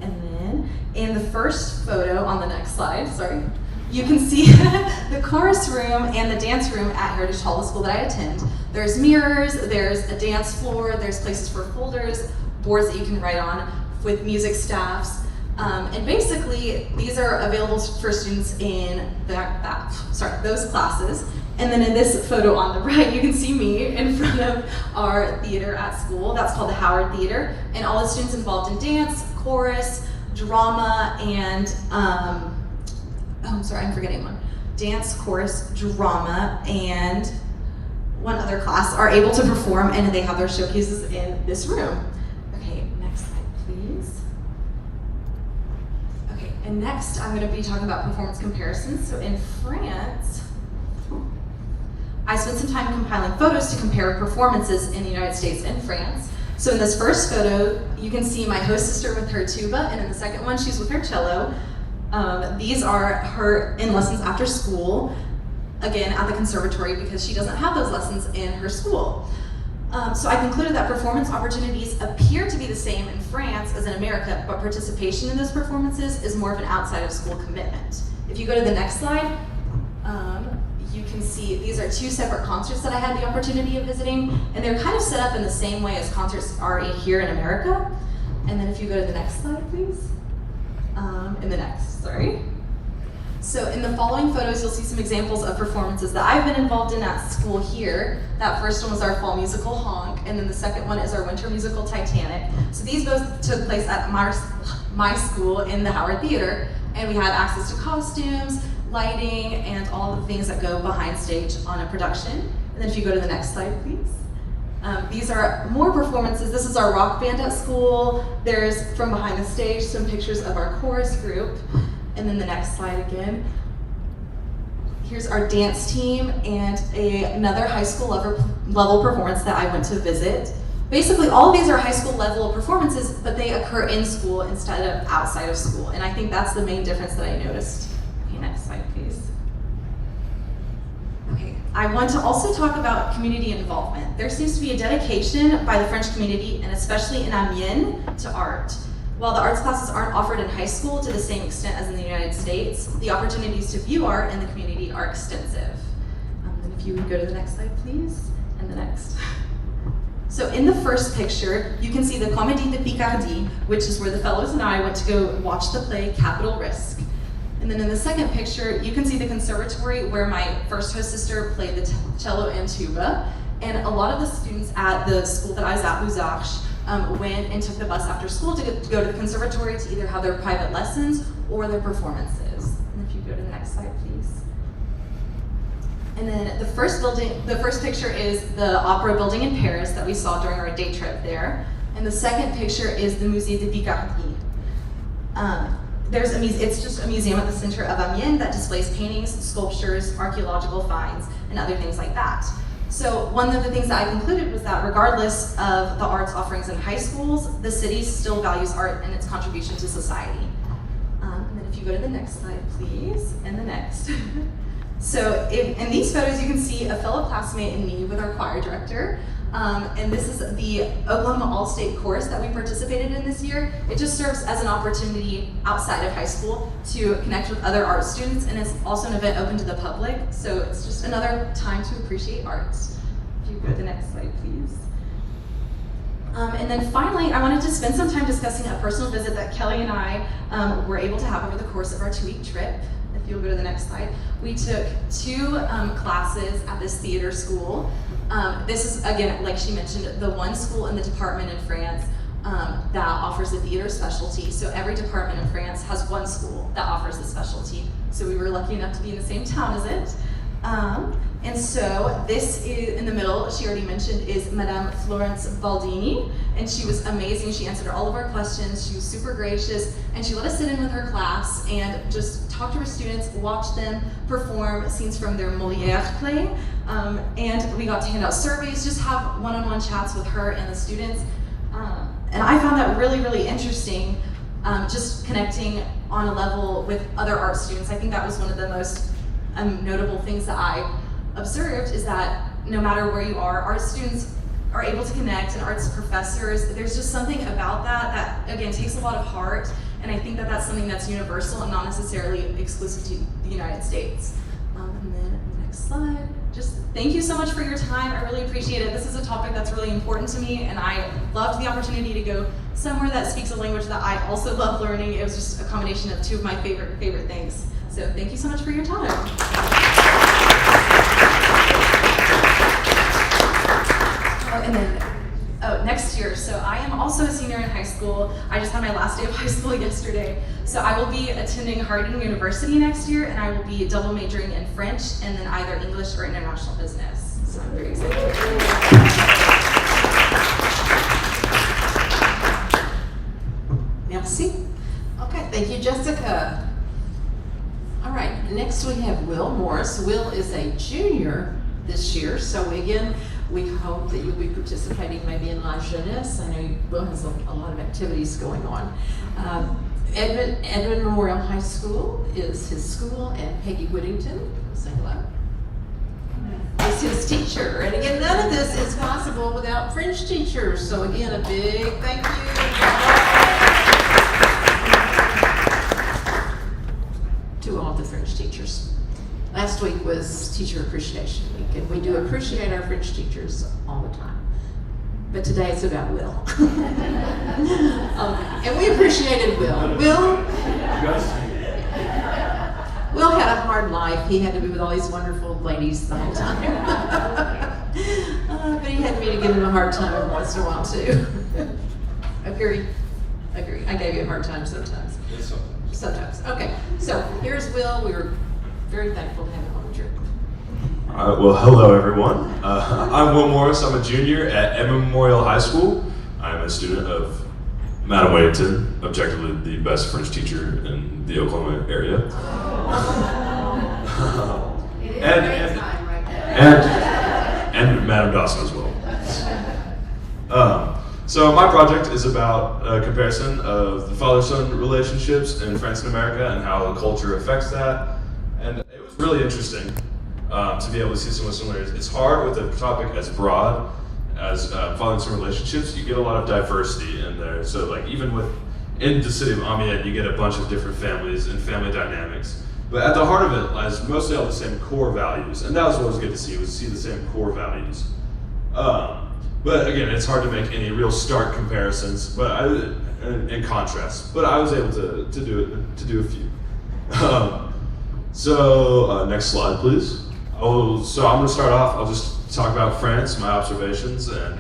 And then in the first photo on the next slide, sorry, you can see the chorus room and the dance room at Heritage Hall, the school that I attend. There's mirrors, there's a dance floor, there's places for folders, boards that you can write on with music staffs. And basically, these are available for students in those classes. And then in this photo on the right, you can see me in front of our theater at school. That's called the Howard Theater. And all the students involved in dance, chorus, drama, and I'm forgetting one. Dance, chorus, drama, and one other class are able to perform, and they have their showcases in this room. Okay, next slide, please. Okay, and next I'm going to be talking about performance comparisons. So in France, I spent some time compiling photos to compare performances in the United States and France. So in this first photo, you can see my host sister with her tuba, and in the second one, she's with her cello. These are her in lessons after school, again at the conservatory, because she doesn't have those lessons in her school. So I concluded that performance opportunities appear to be the same in France as in America, but participation in those performances is more of an outside of school commitment. If you go to the next slide, you can see these are two separate concerts that I had the opportunity of visiting, and they're kind of set up in the same way as concerts are here in America. And then if you go to the next slide, please. So in the following photos, you'll see some examples of performances that I've been involved in at school here. That first one was our fall musical Honk, and then the second one is our winter musical Titanic. So these both took place at my school in the Howard Theater, and we had access to costumes, lighting, and all the things that go behind stage on a production. And then if you go to the next slide, please. These are more performances. This is our rock band at school. There's, from behind the stage, some pictures of our chorus group. And then the next slide again. Here's our dance team and another high school level performance that I went to visit. Basically, all of these are high school level performances, but they occur in school instead of outside of school. And I think that's the main difference that I noticed. Okay, next slide, please. Okay, I want to also talk about community involvement. There seems to be a dedication by the French community, and especially in Amiens, to art. While the arts classes aren't offered in high school to the same extent as in the United States, the opportunities to view art in the community are extensive. And if you would go to the next slide, please, and the next. So in the first picture, you can see the Comédie de Picardie, which is where the fellows and I went to go watch the play Capital Risk. And then in the second picture, you can see the conservatory where my first host sister played the cello and tuba. And a lot of the students at the school that I was at, Luzarches, went and took the bus after school to go to the conservatory to either have their private lessons or their performances. And if you go to the next slide, please. And then the first picture is the opera building in Paris that we saw during our day trip there. And the second picture is the Musée de Picardie. It's just a museum at the center of Amiens that displays paintings, sculptures, archaeological finds, and other things like that. So one of the things that I concluded was that regardless of the arts offerings in high schools, the city still values art and its contribution to society. And then if you go to the next slide, please, and the next. So in these photos, you can see a fellow classmate and me with our choir director. And this is the Oklahoma All-State Chorus that we participated in this year. It just serves as an opportunity outside of high school to connect with other art students, and it's also an event open to the public, so it's just another time to appreciate arts. If you go to the next slide, please. And then finally, I wanted to spend some time discussing a personal visit that Kelly and I were able to have over the course of our 2-week trip. If you'll go to the next slide. We took 2 classes at this theater school. This is, again, like she mentioned, the one school in the department in France that offers a theater specialty. So every department in France has one school that offers the specialty. So we were lucky enough to be in the same town as it. And so this is, in the middle, she already mentioned, is Madame Florence Baldini. And she was amazing. She answered all of our questions. She was super gracious. And she let us sit in with her class and just talk to her students, watch them perform scenes from their Molière play, and we got to hand out surveys, just have one-on-one chats with her and the students. And I found that really, really interesting, just connecting on a level with other art students. I think that was one of the most notable things that I observed, is that no matter where you are, art students are able to connect, and arts professors, there's just something about that again takes a lot of heart, and I think that that's something that's universal and not necessarily exclusive to the United States. And then next slide. Just thank you so much for your time. I really appreciate it. This is a topic that's really important to me, and I loved the opportunity to go somewhere that speaks a language that I also love learning. It was just a combination of two of my favorite things. So thank you so much for your time. And then, next year, so I am also a senior in high school. I just had my last day of high school yesterday. So I will be attending Harding University next year, and I will be double majoring in French and then either English or international business. So I'm very excited. Merci. Okay, thank you, Jessica. All right, next we have Will Morris. Will is a junior this year, so again, we hope that you'll be participating maybe in La Jeunesse. I know Will has a lot of activities going on. Edmond Memorial High School is his school, and Peggy Whittington, say hello, is his teacher. And again, none of this is possible without French teachers. So again, a big thank you to all the French teachers. Last week was Teacher Appreciation Week, and we do appreciate our French teachers all the time. But today it's about Will. And we appreciated Will. Will had a hard life. He had to be with all these wonderful ladies the whole time. But he had me to give him a hard time every once in a while too. Agree. I gave you a hard time sometimes. Sometimes. Okay, so here's Will. We were very thankful to have him on the trip. Well, hello everyone. I'm Will Morris. I'm a junior at Edmond Memorial High School. I'm a student of Madam Whittington, objectively the best French teacher in the Oklahoma area. and Madam Dawson as well. So my project is about a comparison of the father-son relationships in France and America and how the culture affects that. And it was really interesting to be able to see some of the similarities. It's hard with a topic as broad as father and son relationships. You get a lot of diversity in there. So like even in the city of Amiens, you get a bunch of different families and family dynamics. But at the heart of it lies mostly all the same core values. And that was what was good to see, was see the same core values. But again, it's hard to make any real stark comparisons, but in contrast. But I was able to do a few. Next slide, please. So I'm going to start off. I'll just talk about France, my observations, and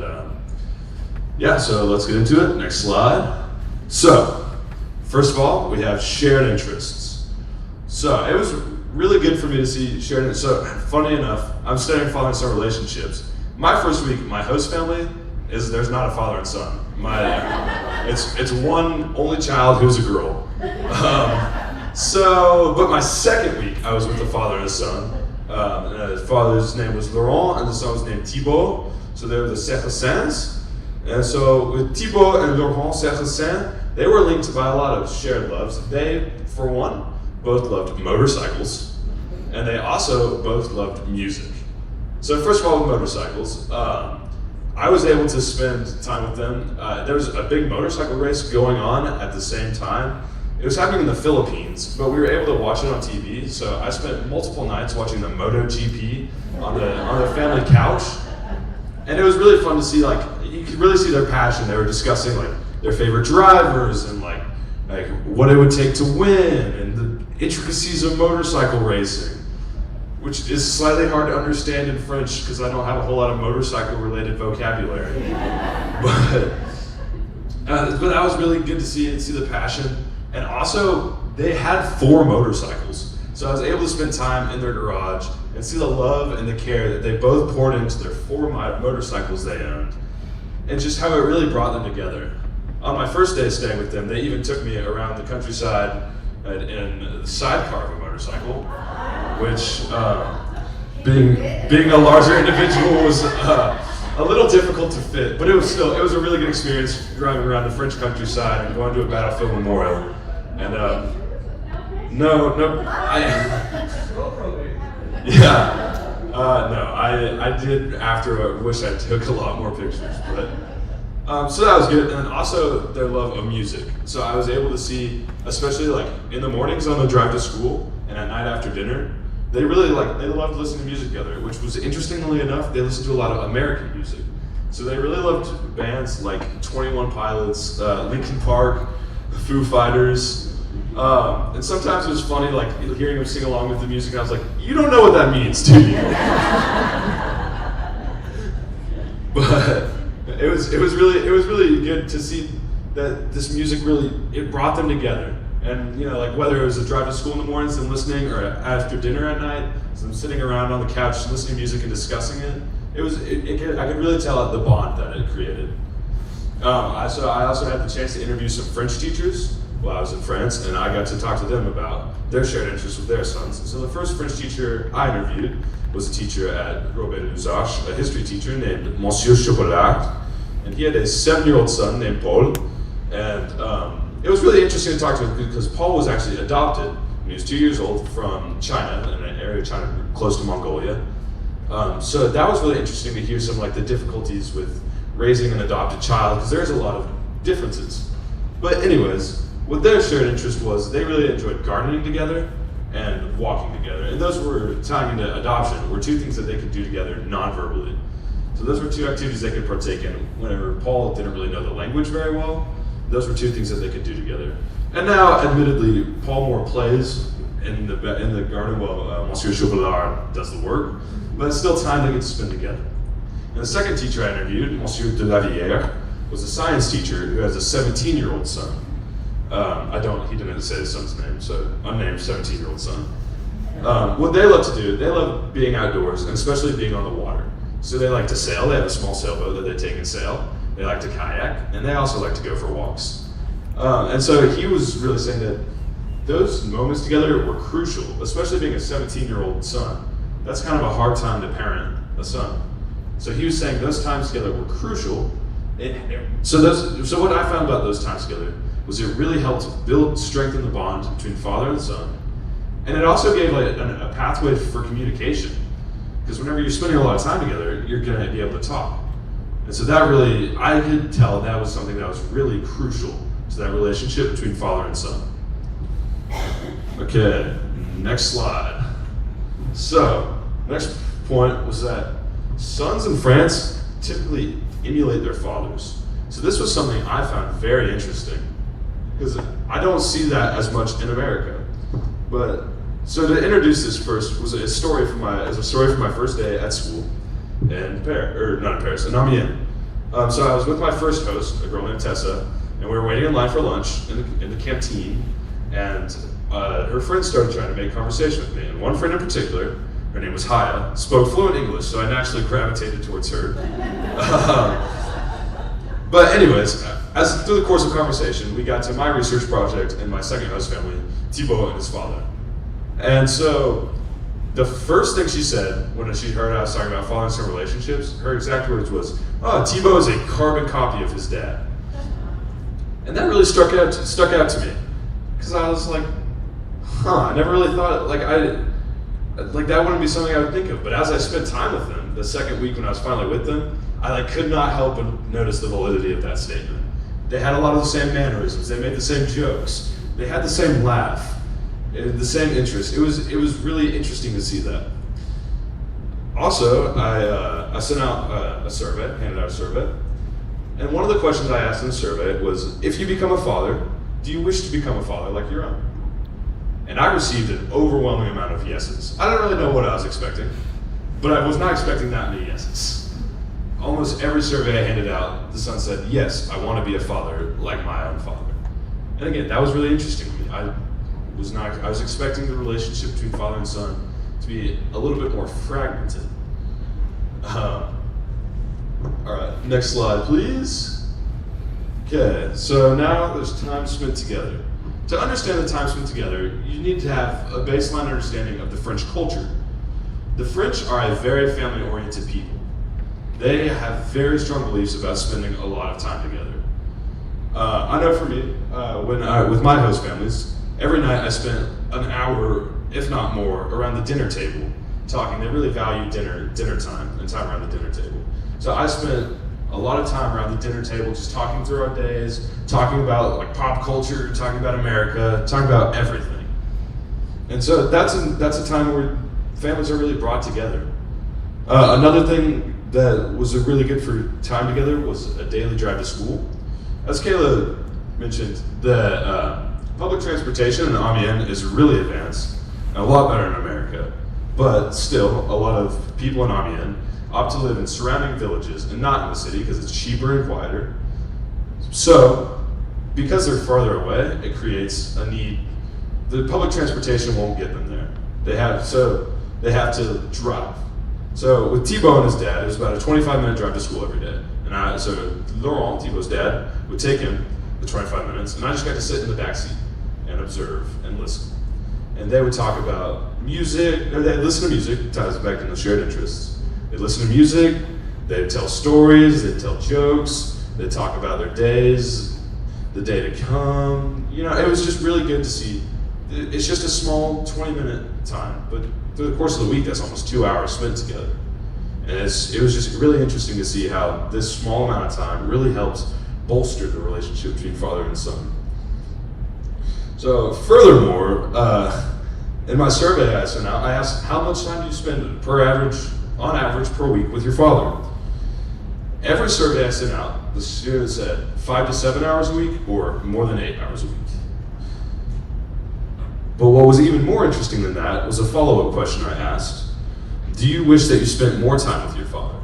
so let's get into it. Next slide. So, first of all, we have shared interests. So it was really good for me to see shared interests. So funny enough, I'm studying father and son relationships. My first week, my host family there's not a father and son. It's one only child who's a girl. But my second week, I was with a father and a son. The father's name was Laurent, and the son was named Thibault. So they were the Française. And so with Thibault and Laurent Française, they were linked by a lot of shared loves. They, for one, both loved motorcycles, and they also both loved music. So first of all, with motorcycles, I was able to spend time with them. There was a big motorcycle race going on at the same time. It was happening in the Philippines, but we were able to watch it on TV. So I spent multiple nights watching the MotoGP on the family couch, and it was really fun to see. Like you could really see their passion. They were discussing like their favorite drivers and like what it would take to win and the intricacies of motorcycle racing, which is slightly hard to understand in French because I don't have a whole lot of motorcycle-related vocabulary. But that was really good to see the passion. And also, they had 4 motorcycles. So I was able to spend time in their garage and see the love and the care that they both poured into their 4 motorcycles they owned, and just how it really brought them together. On my first day staying with them, they even took me around the countryside in the sidecar of a motorcycle, which being a larger individual was a little difficult to fit, but it was a really good experience driving around the French countryside and going to a battlefield memorial. And I did after. I wish I took a lot more pictures, but so that was good. And also their love of music. So I was able to see, especially like in the mornings on the drive to school and at night after dinner, they loved listening to music together, which was, interestingly enough, they listened to a lot of American music. So they really loved bands like 21 Pilots, Linkin Park, Foo Fighters, and sometimes it was funny, like hearing them sing along with the music. And I was like, "You don't know what that means, do you?" But it was really good to see that this music it brought them together. And like whether it was a drive to school in the mornings and listening, or after dinner at night, so I'm sitting around on the couch listening to music and discussing it. I could really tell the bond that it created. I also had the chance to interview some French teachers while I was in France, and I got to talk to them about their shared interests with their sons. And so the first French teacher I interviewed was a teacher at Robert-Luzache, a history teacher named Monsieur Chocolat, and he had a 7-year-old son named Paul, and it was really interesting to talk to him because Paul was actually adopted when he was 2 years old from China, in an area of China close to Mongolia. So that was really interesting to hear some the difficulties with raising an adopted child, because there's a lot of differences. But anyways, what their shared interest was, they really enjoyed gardening together and walking together. And those were, tying into adoption, were two things that they could do together non-verbally. So those were two activities they could partake in. Whenever Paul didn't really know the language very well, those were two things that they could do together. And now, admittedly, Paul more plays in the garden while Monsieur Chocolat does the work, but it's still time they get to spend together. And the second teacher I interviewed, Monsieur de la Villere, was a science teacher who has a 17-year-old son. He didn't say his son's name, so unnamed 17-year-old son. What they love to do, they love being outdoors, and especially being on the water. So they like to sail. They have a small sailboat that they take and sail. They like to kayak, and they also like to go for walks. And so he was really saying that those moments together were crucial, especially being a 17-year-old son. That's kind of a hard time to parent a son. So he was saying those times together were crucial. So what I found about those times together was it really helped strengthen the bond between father and son. And it also gave a pathway for communication. Because whenever you're spending a lot of time together, you're gonna be able to talk. And so that really, I could tell that was something that was really crucial to that relationship between father and son. Okay, next slide. So, next point was that sons in France typically emulate their fathers. So this was something I found very interesting, because I don't see that as much in America. But so to introduce this first was a story from my first day at school in Paris, in Amiens. So I was with my first host, a girl named Tessa, and we were waiting in line for lunch in the canteen, and her friends started trying to make conversation with me. And one friend in particular, her name was Haya, spoke fluent English, so I naturally gravitated towards her. But anyways, through the course of conversation, we got to my research project and my second host family, Thibaut and his father. And so the first thing she said when she heard I was talking about father and son relationships, her exact words was, "Oh, Thibaut is a carbon copy of his dad." And that really stuck out to me, because I was like, I never really thought that wouldn't be something I would think of. But as I spent time with them, the second week when I was finally with them, I could not help but notice the validity of that statement. They had a lot of the same mannerisms. They made the same jokes. They had the same laugh, the same interest. It was really interesting to see that. Also, I sent out handed out a survey, and one of the questions I asked in the survey was, if you become a father, do you wish to become a father like your own? And I received an overwhelming amount of yeses. I don't really know what I was expecting, but I was not expecting that many yeses. Almost every survey I handed out, the son said, yes, I want to be a father like my own father. And again, that was really interesting to me. I was expecting the relationship between father and son to be a little bit more fragmented. All right, next slide, please. Okay, so now there's time spent together. to understand the time spent together, you need to have a baseline understanding of the French culture. The French are a very family-oriented people. They have very strong beliefs about spending a lot of time together. I know for me, with my host families, every night I spent an hour, if not more, around the dinner table talking. They really value dinner time and time around the dinner table. So I spent a lot of time around the dinner table just talking through our days, talking about like pop culture, talking about America, talking about everything. And so that's a time where families are really brought together. Another thing that was really good for time together was a daily drive to school. As Kayla mentioned, the public transportation in Amiens is really advanced and a lot better in America. But still, a lot of people in Amiens opt to live in surrounding villages and not in the city because it's cheaper and quieter. So, because they're farther away, it creates a need. The public transportation won't get them there. They have to drive. So with Thibaut and his dad, it was about a 25-minute drive to school every day. And so Laurent, Thibaut's dad, would take him the 25 minutes, and I just got to sit in the back seat and observe and listen. And they would talk about music, or they'd listen to music, ties it back to the shared interests. They'd listen to music, they'd tell stories, they'd tell jokes, they'd talk about their days, the day to come. You know, it was just really good to see. It's just a small 20-minute time, but through the course of the week, that's almost 2 hours spent together. And it was just really interesting to see how this small amount of time really helps bolster the relationship between father and son. So furthermore, in my survey I sent out, I asked how much time do you spend on average per week with your father? Every survey I sent out, the students said 5 to 7 hours a week or more than 8 hours a week. But what was even more interesting than that was a follow-up question I asked. Do you wish that you spent more time with your father?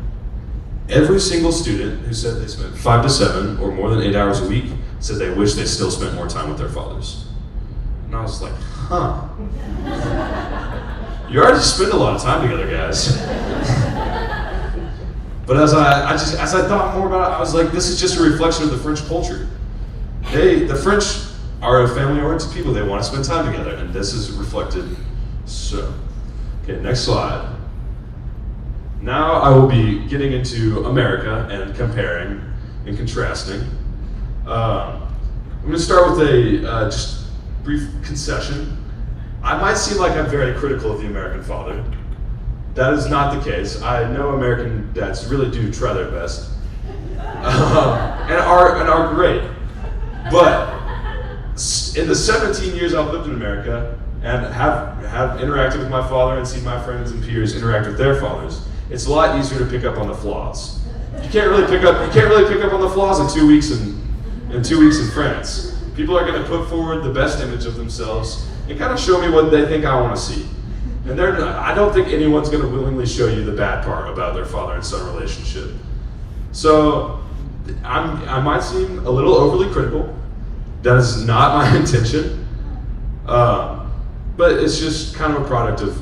Every single student who said they spent 5 to 7 or more than 8 hours a week said they wish they still spent more time with their fathers. And I was like, huh. You already spend a lot of time together, guys. But as I thought more about it, I was like, this is just a reflection of the French culture. The French are a family-oriented people. They want to spend time together, and this is reflected so. Okay, next slide. Now I will be getting into America and comparing and contrasting. I'm going to start with a just brief concession. I might seem like I'm very critical of the American father. That is not the case. I know American dads really do try their best and are great. But in the 17 years I've lived in America and have interacted with my father and seen my friends and peers interact with their fathers, it's a lot easier to pick up on the flaws. You can't really pick up on the flaws in 2 weeks in France. People are going to put forward the best image of themselves and kind of show me what they think I want to see. And I don't think anyone's going to willingly show you the bad part about their father and son relationship. So I might seem a little overly critical. That is not my intention. But it's just kind of a product of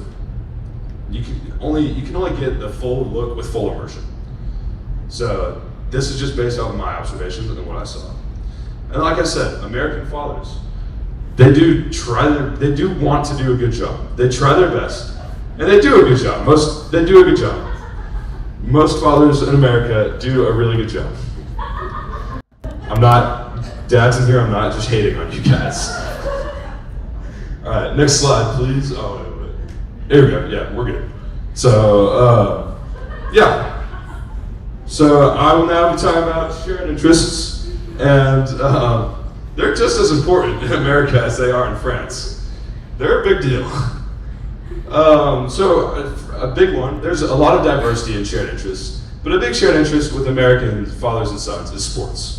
you can only get the full look with full immersion. So this is just based off of my observations and what I saw. And like I said, American fathers, they do want to do a good job. They try their best, and they do a good job. They do a good job. Most fathers in America do a really good job. Dads in here, I'm not just hating on you guys. All right, next slide, please. Oh, wait. Here we go. Yeah, we're good. So, yeah. So I will now be talking about shared interests, and they're just as important in America as they are in France. They're a big deal. So a big one, there's a lot of diversity in shared interests, but a big shared interest with American fathers and sons is sports.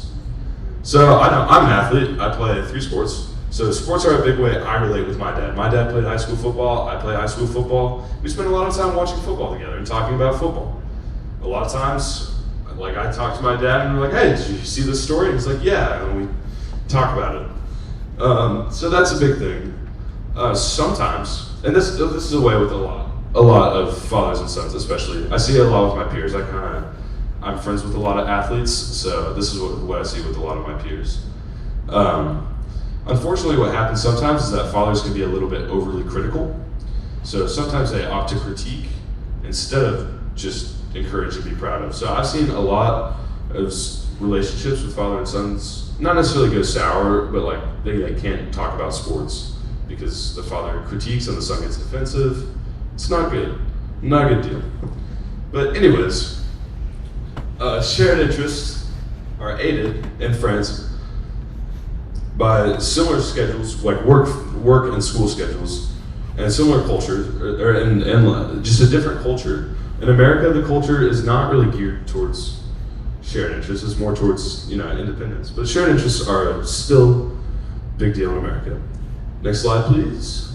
So I'm an athlete, I play 3 sports. So sports are a big way I relate with my dad. My dad played high school football, I play high school football. We spend a lot of time watching football together and talking about football. A lot of times, like I talk to my dad and we're like, hey, did you see this story? And he's like, yeah, and we talk about it. So that's a big thing. Sometimes, and this is a way with a lot of fathers and sons, especially. I see it a lot with my peers. I'm friends with a lot of athletes, so this is what I see with a lot of my peers. Unfortunately, what happens sometimes is that fathers can be a little bit overly critical. So sometimes they opt to critique instead of just encourage and be proud of. So I've seen a lot of relationships with father and sons not necessarily go sour, but like they can't talk about sports because the father critiques and the son gets defensive. It's not good. Not a good deal. But anyways, shared interests are aided in France by similar schedules, like work and school schedules, and similar cultures, and just a different culture. In America, the culture is not really geared towards shared interests; it's more towards independence. But shared interests are still a big deal in America. Next slide, please.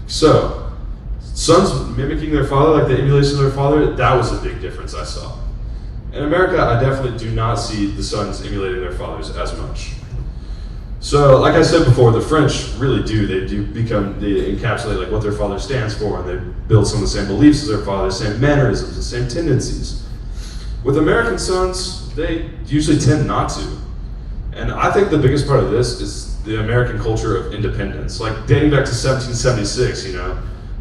So, sons mimicking their father, like the emulation of their father, that was a big difference I saw. In America, I definitely do not see the sons emulating their fathers as much. So, like I said before, the French really do. They encapsulate like what their father stands for, and they build some of the same beliefs as their father, same mannerisms, the same tendencies. With American sons, they usually tend not to. And I think the biggest part of this is the American culture of independence. Like dating back to 1776,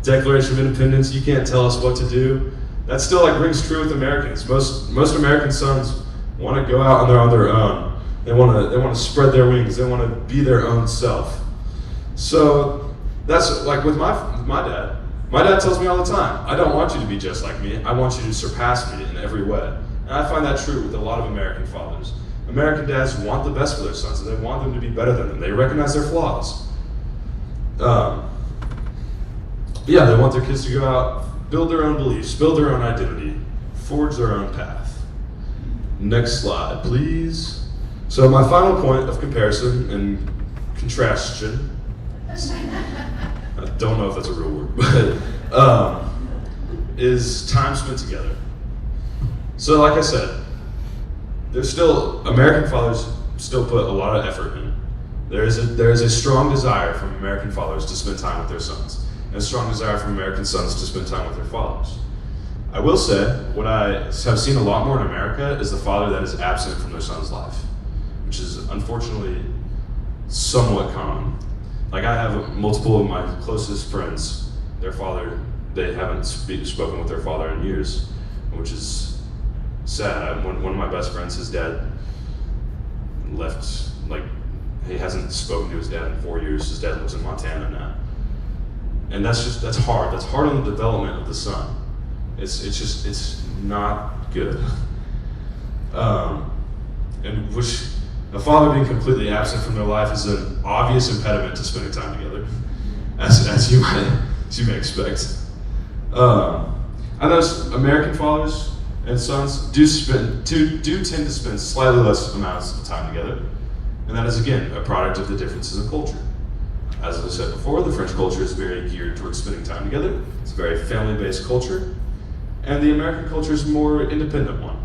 Declaration of Independence, you can't tell us what to do. That still rings true with Americans. Most American sons want to go out on their own. They want to spread their wings. They want to be their own self. So that's like with my dad. My dad tells me all the time, I don't want you to be just like me. I want you to surpass me in every way. And I find that true with a lot of American fathers. American dads want the best for their sons, and they want them to be better than them. They recognize their flaws. They want their kids to go out, build their own beliefs, build their own identity, forge their own path. Next slide, please. So my final point of comparison and contrastion, I don't know if that's a real word, but is time spent together. So like I said, American fathers still put a lot of effort in. There is a strong desire from American fathers to spend time with their sons, and a strong desire from American sons to spend time with their fathers. I will say, what I have seen a lot more in America is the father that is absent from their son's life, which is unfortunately somewhat common. Like I have multiple of my closest friends, their father, they haven't spoken with their father in years, which is sad. One of my best friends, his dad left, he hasn't spoken to his dad in 4 years. His dad lives in Montana now. And that's hard. That's hard on the development of the son. It's not good. And which a father being completely absent from their life is an obvious impediment to spending time together, as you may expect. I know American fathers and sons do tend to spend slightly less amounts of time together, and that is again a product of the differences in culture. As I said before, the French culture is very geared towards spending time together. It's a very family-based culture, and the American culture is a more independent one.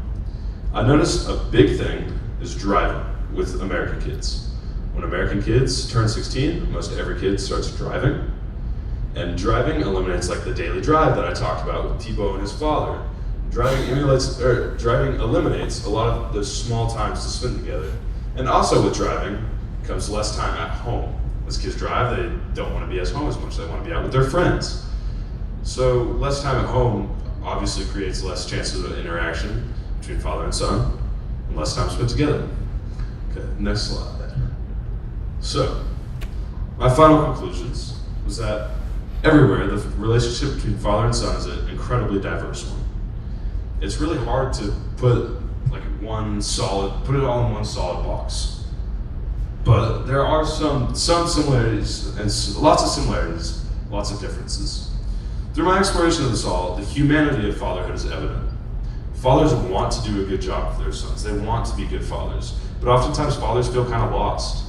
I noticed a big thing is driving with American kids. When American kids turn 16, most every kid starts driving. And driving eliminates the daily drive that I talked about with Thibaut and his father. Driving eliminates a lot of those small times to spend together. And also with driving comes less time at home. As kids drive, they don't want to be at home as much. They want to be out with their friends. So less time at home obviously creates less chances of interaction between father and son, and less time spent together. Okay, next slide. So, my final conclusions was that everywhere the relationship between father and son is an incredibly diverse one. It's really hard to put it all in one solid box. But there are some similarities, and lots of similarities, lots of differences. Through my exploration of this all, the humanity of fatherhood is evident. Fathers want to do a good job for their sons. They want to be good fathers. But oftentimes fathers feel kind of lost.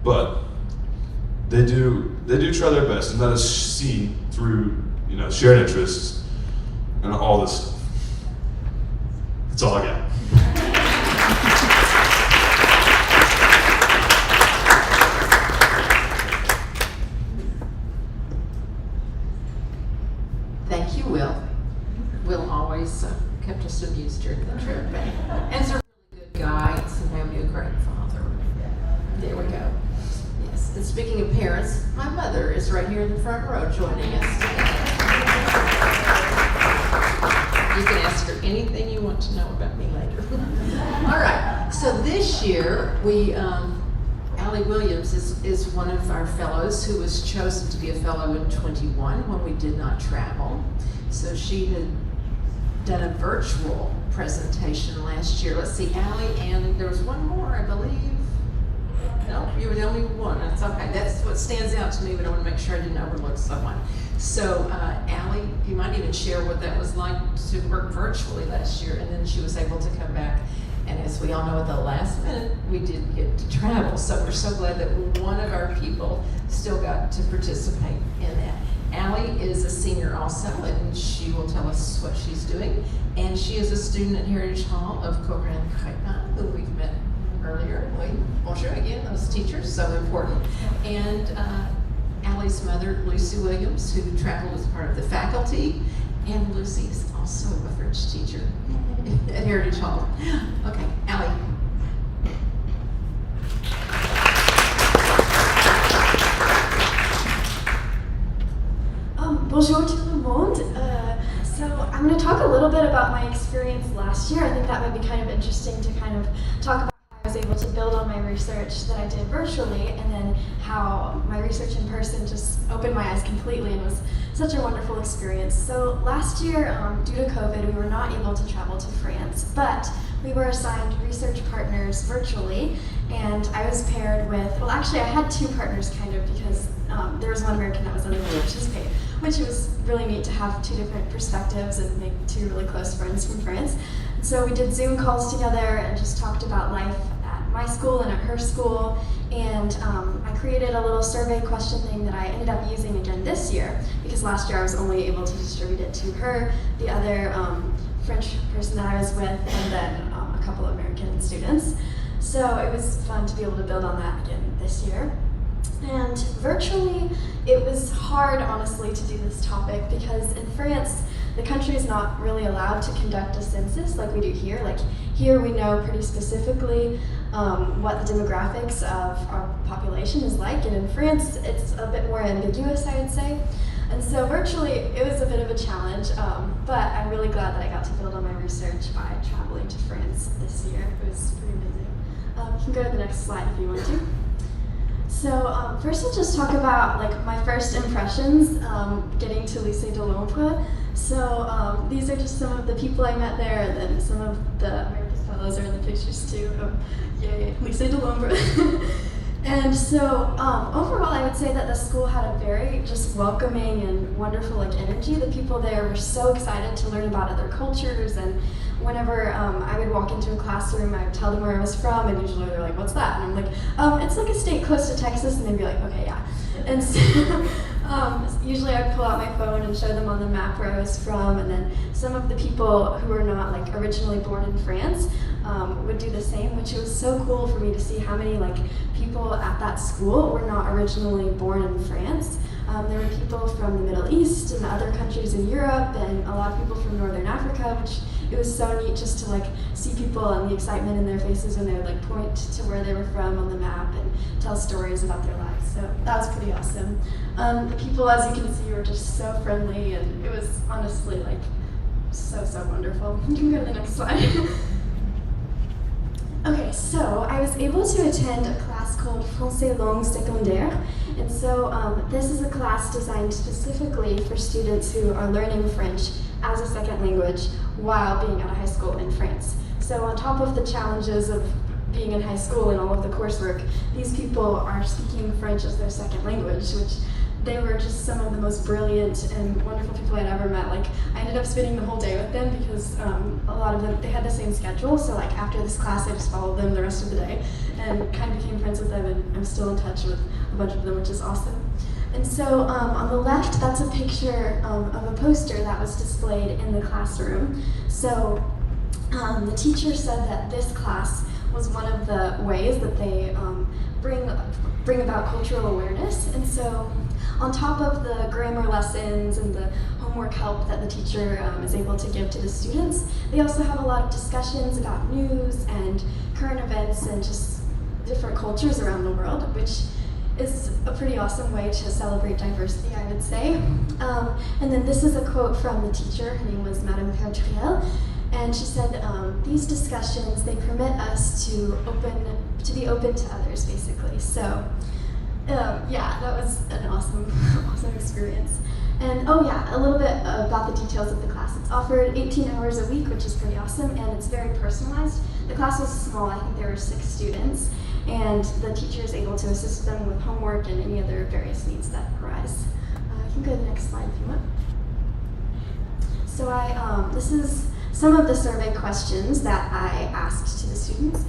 But they do try their best, and that is seen through shared interests and all this stuff. That's all I got. Thank you, Will. Will always kept us amused during the trip. And he's a really good guy, and so now be a great father. There we go. my mother is right here in the front row joining us today. You can ask her anything you want to know about me later. All right, so this year we, Allie Williams is one of our fellows who was chosen to be a fellow in 21 when we did not travel. So she had done a virtual presentation last year. Let's see, Allie, and there was one more, I believe. No, you were the only one. That's okay. That's what stands out to me, but I want to make sure I didn't overlook someone. So, Allie, you might even share what that was like to work virtually last year, and then she was able to come back. And as we all know, at the last minute, we did get to travel. So we're so glad that one of our people still got to participate in that. Allie is a senior also, and she will tell us what she's doing. And she is a student at Heritage Hall of Corinne, who we've met earlier. Bonjour again, those teachers, so important. And Allie's mother, Lucy Williams, who traveled as part of the faculty. And Lucy is also a French teacher at Heritage Hall. Okay, Allie. Bonjour tout le monde. So I'm going to talk a little bit about my experience last year. I think that might be kind of interesting to kind of talk about how I was able to build on my research that I did virtually, and then how my research in person just opened my eyes completely and was such a wonderful experience. So last year, due to COVID, we were not able to travel to France, but we were assigned research partners virtually, and I was paired with, well actually I had two partners kind of, because there was one American that was unable to participate, which was really neat to have two different perspectives and make two really close friends from France. So we did Zoom calls together and just talked about life at my school and at her school, and I created a little survey question thing that I ended up using again this year, because last year I was only able to distribute it to her, the other French person that I was with, and then a couple of American students. So it was fun to be able to build on that again this year. And virtually, it was hard, honestly, to do this topic because in France, the country is not really allowed to conduct a census like we do here. Like here, we know pretty specifically what the demographics of our population is like, and in France, it's a bit more ambiguous, I would say. And so virtually, it was a bit of a challenge, but I'm really glad that I got to build on my research by traveling to France this year. It was pretty amazing. You can go to the next slide if you want to. So first I'll just talk about like my first impressions getting to Lycée de l'Ombre. So these are just some of the people I met there, and then some of the American fellows are in the pictures too. Yay, Lycée de l'Ombre. And so overall I would say that the school had a very just welcoming and wonderful like energy. The people there were so excited to learn about other cultures, and whenever I would walk into a classroom, I would tell them where I was from, and usually they're like, what's that? And I'm like, it's like a state close to Texas, and they'd be like, okay, yeah. And so usually I'd pull out my phone and show them on the map where I was from, and then some of the people who were not like originally born in France would do the same, which was so cool for me to see how many like people at that school were not originally born in France. There were people from the Middle East and other countries in Europe, and a lot of people from Northern Africa, which it was so neat just to like see people and the excitement in their faces when they would like point to where they were from on the map and tell stories about their lives. So that was pretty awesome. The people, as you can see, were just so friendly, and it was honestly like so wonderful. You can go to the next slide. Okay, so I was able to attend a class called Française langue secondaire, and so this is a class designed specifically for students who are learning French as a second language while being at a high school in France. So on top of the challenges of being in high school and all of the coursework, these people are speaking French as their second language, which they were just some of the most brilliant and wonderful people I'd ever met. Like, I ended up spending the whole day with them because a lot of them, they had the same schedule, so like after this class I just followed them the rest of the day and kind of became friends with them, and I'm still in touch with a bunch of them, which is awesome. And so on the left, that's a picture of a poster that was displayed in the classroom. So the teacher said that this class was one of the ways that they bring about cultural awareness. And so on top of the grammar lessons and the homework help that the teacher is able to give to the students, they also have a lot of discussions about news and current events and just different cultures around the world, which is a pretty awesome way to celebrate diversity, I would say. And then this is a quote from the teacher. Her name was Madame Perdriel, and she said, "These discussions, they permit us to be open to others, basically." So, yeah, that was an awesome, awesome experience. And oh yeah, a little bit about the details of the class. It's offered 18 hours a week, which is pretty awesome, and it's very personalized. The class was small. I think there were 6 students. And the teacher is able to assist them with homework and any other various needs that arise. You can go to the next slide if you want. So this is some of the survey questions that I asked to the students.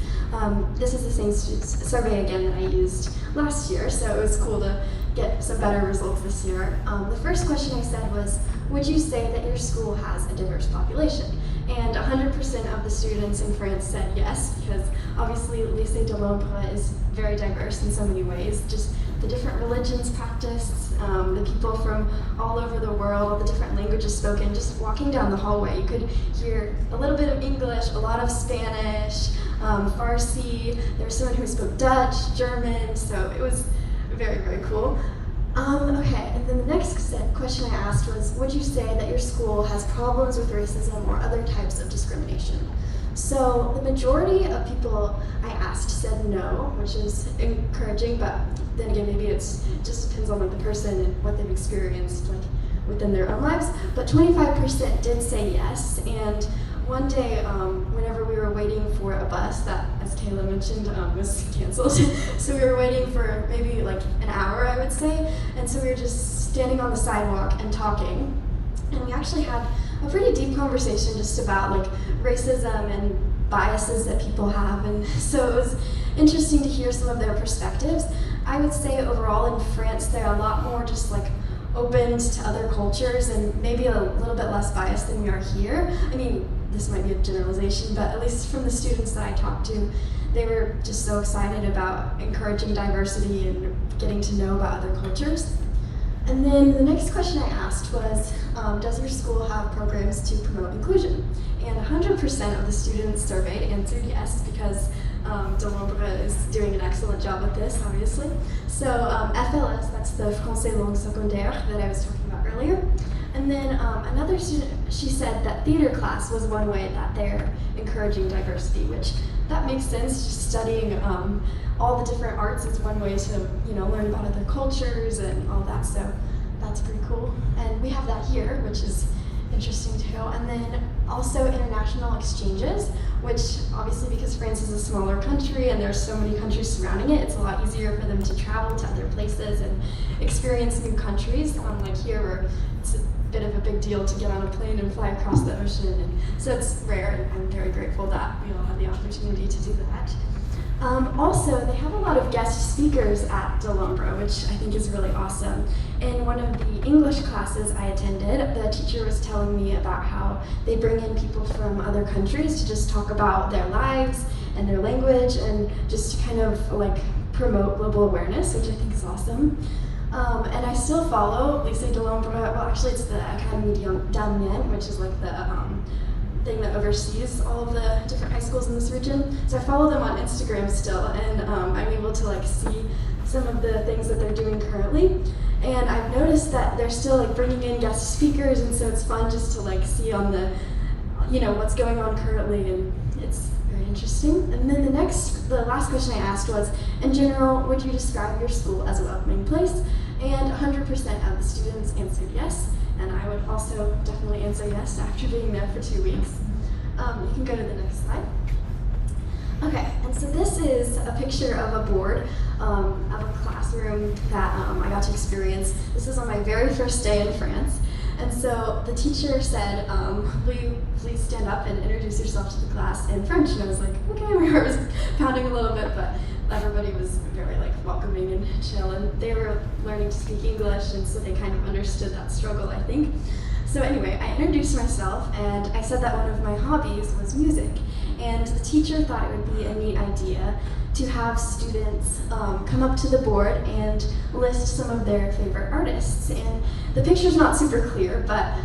This is the same survey again that I used last year, so it was cool to get some better results this year. The first question I said was, would you say that your school has a diverse population? And 100% of the students in France said yes, because obviously Lycée de l'Ombre is very diverse in so many ways. Just the different religions practiced, the people from all over the world, all the different languages spoken. Just walking down the hallway, you could hear a little bit of English, a lot of Spanish, Farsi. There was someone who spoke Dutch, German, so it was very, very cool. Okay, and then the next question I asked was, would you say that your school has problems with racism or other types of discrimination? So the majority of people I asked said no, which is encouraging, but then again, maybe it just depends on the person and what they've experienced like within their own lives. But 25% did say yes, and one day, whenever we were waiting for a bus that, as Kayla mentioned, was canceled, so we were waiting for maybe like an hour, I would say, and so we were just standing on the sidewalk and talking, and we actually had a pretty deep conversation just about like racism and biases that people have, and so it was interesting to hear some of their perspectives. I would say overall in France, they're a lot more just like open to other cultures and maybe a little bit less biased than we are here. I mean, this might be a generalization, but at least from the students that I talked to, they were just so excited about encouraging diversity and getting to know about other cultures. And then the next question I asked was, does your school have programs to promote inclusion? And 100% of the students surveyed answered yes, because de l'Ombre is doing an excellent job with this, obviously. So FLS, that's the Française langue secondaire that I was talking about earlier. And then another student, she said that theater class was one way that they're encouraging diversity, which that makes sense. Just studying all the different arts is one way to learn about other cultures and all that. So that's pretty cool. And we have that here, which is interesting too. And then also international exchanges, which obviously because France is a smaller country and there's so many countries surrounding it, it's a lot easier for them to travel to other places and experience new countries. Like here, where it's a bit of a big deal to get on a plane and fly across the ocean, and so it's rare, and I'm very grateful that we all have the opportunity to do that. Also, they have a lot of guest speakers at de l'Ombre, which I think is really awesome. In one of the English classes I attended, the teacher was telling me about how they bring in people from other countries to just talk about their lives and their language and just to kind of like promote global awareness, which I think is awesome. And I still follow Lycée de l'Ombre. Well, actually, it's the Académie d'Amiens, which is like the thing that oversees all of the different high schools in this region. So I follow them on Instagram still, and I'm able to like see some of the things that they're doing currently. And I've noticed that they're still like bringing in guest speakers, and so it's fun just to like see on the, what's going on currently, and it's very interesting. And then the last question I asked was, in general, would you describe your school as a welcoming place? And 100% of the students answered yes. And I would also definitely answer yes after being there for 2 weeks. You can go to the next slide. Okay, and so this is a picture of a board of a classroom that I got to experience. This is on my very first day in France. And so the teacher said, will you please stand up and introduce yourself to the class in French? And I was like, okay, my heart was pounding a little bit, but everybody was very welcoming and chill, and they were learning to speak English, and so they kind of understood that struggle, I think. So anyway, I introduced myself, and I said that one of my hobbies was music, and the teacher thought it would be a neat idea to have students come up to the board and list some of their favorite artists. And the picture's not super clear, but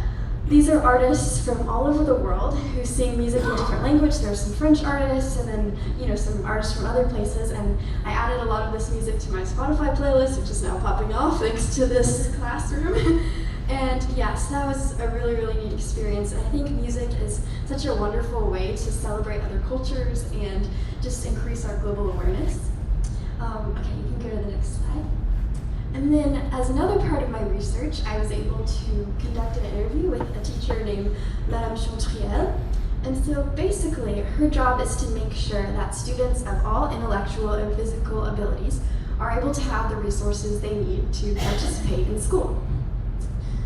these are artists from all over the world who sing music in different language. There are some French artists and then, you know, some artists from other places. And I added a lot of this music to my Spotify playlist, which is now popping off thanks to this classroom. And yes, that was a really, really neat experience. And I think music is such a wonderful way to celebrate other cultures and just increase our global awareness. Okay, you can go to the next slide. And then as another part of my research, I was able to conduct an interview with a teacher named Madame Chantriel. And so basically, her job is to make sure that students of all intellectual and physical abilities are able to have the resources they need to participate in school.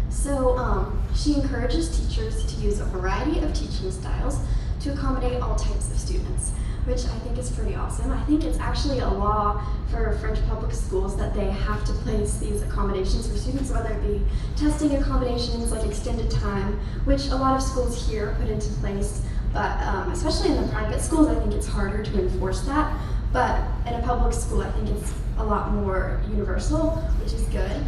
So she encourages teachers to use a variety of teaching styles to accommodate all types of students, which I think is pretty awesome. I think it's actually a law for French public schools that they have to place these accommodations for students, whether it be testing accommodations like extended time, which a lot of schools here put into place, but especially in the private schools, I think it's harder to enforce that. But in a public school, I think it's a lot more universal, which is good.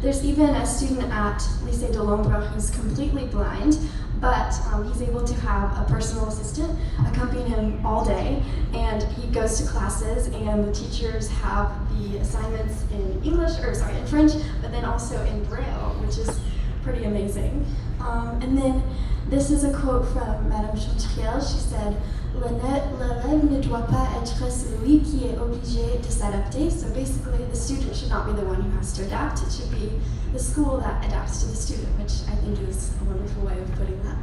There's even a student at Lycée de l'Ombre who's completely blind, but he's able to have a personal assistant accompany him all day, and he goes to classes, and the teachers have the assignments in in French, but then also in Braille, which is pretty amazing. And then this is a quote from Madame Chantriel. She said, "L'élève ne doit pas être celui qui est obligé de s'adapter." So basically, the student should not be the one who has to adapt. It should be the school that adapts to the student, which I think is a wonderful way of putting that.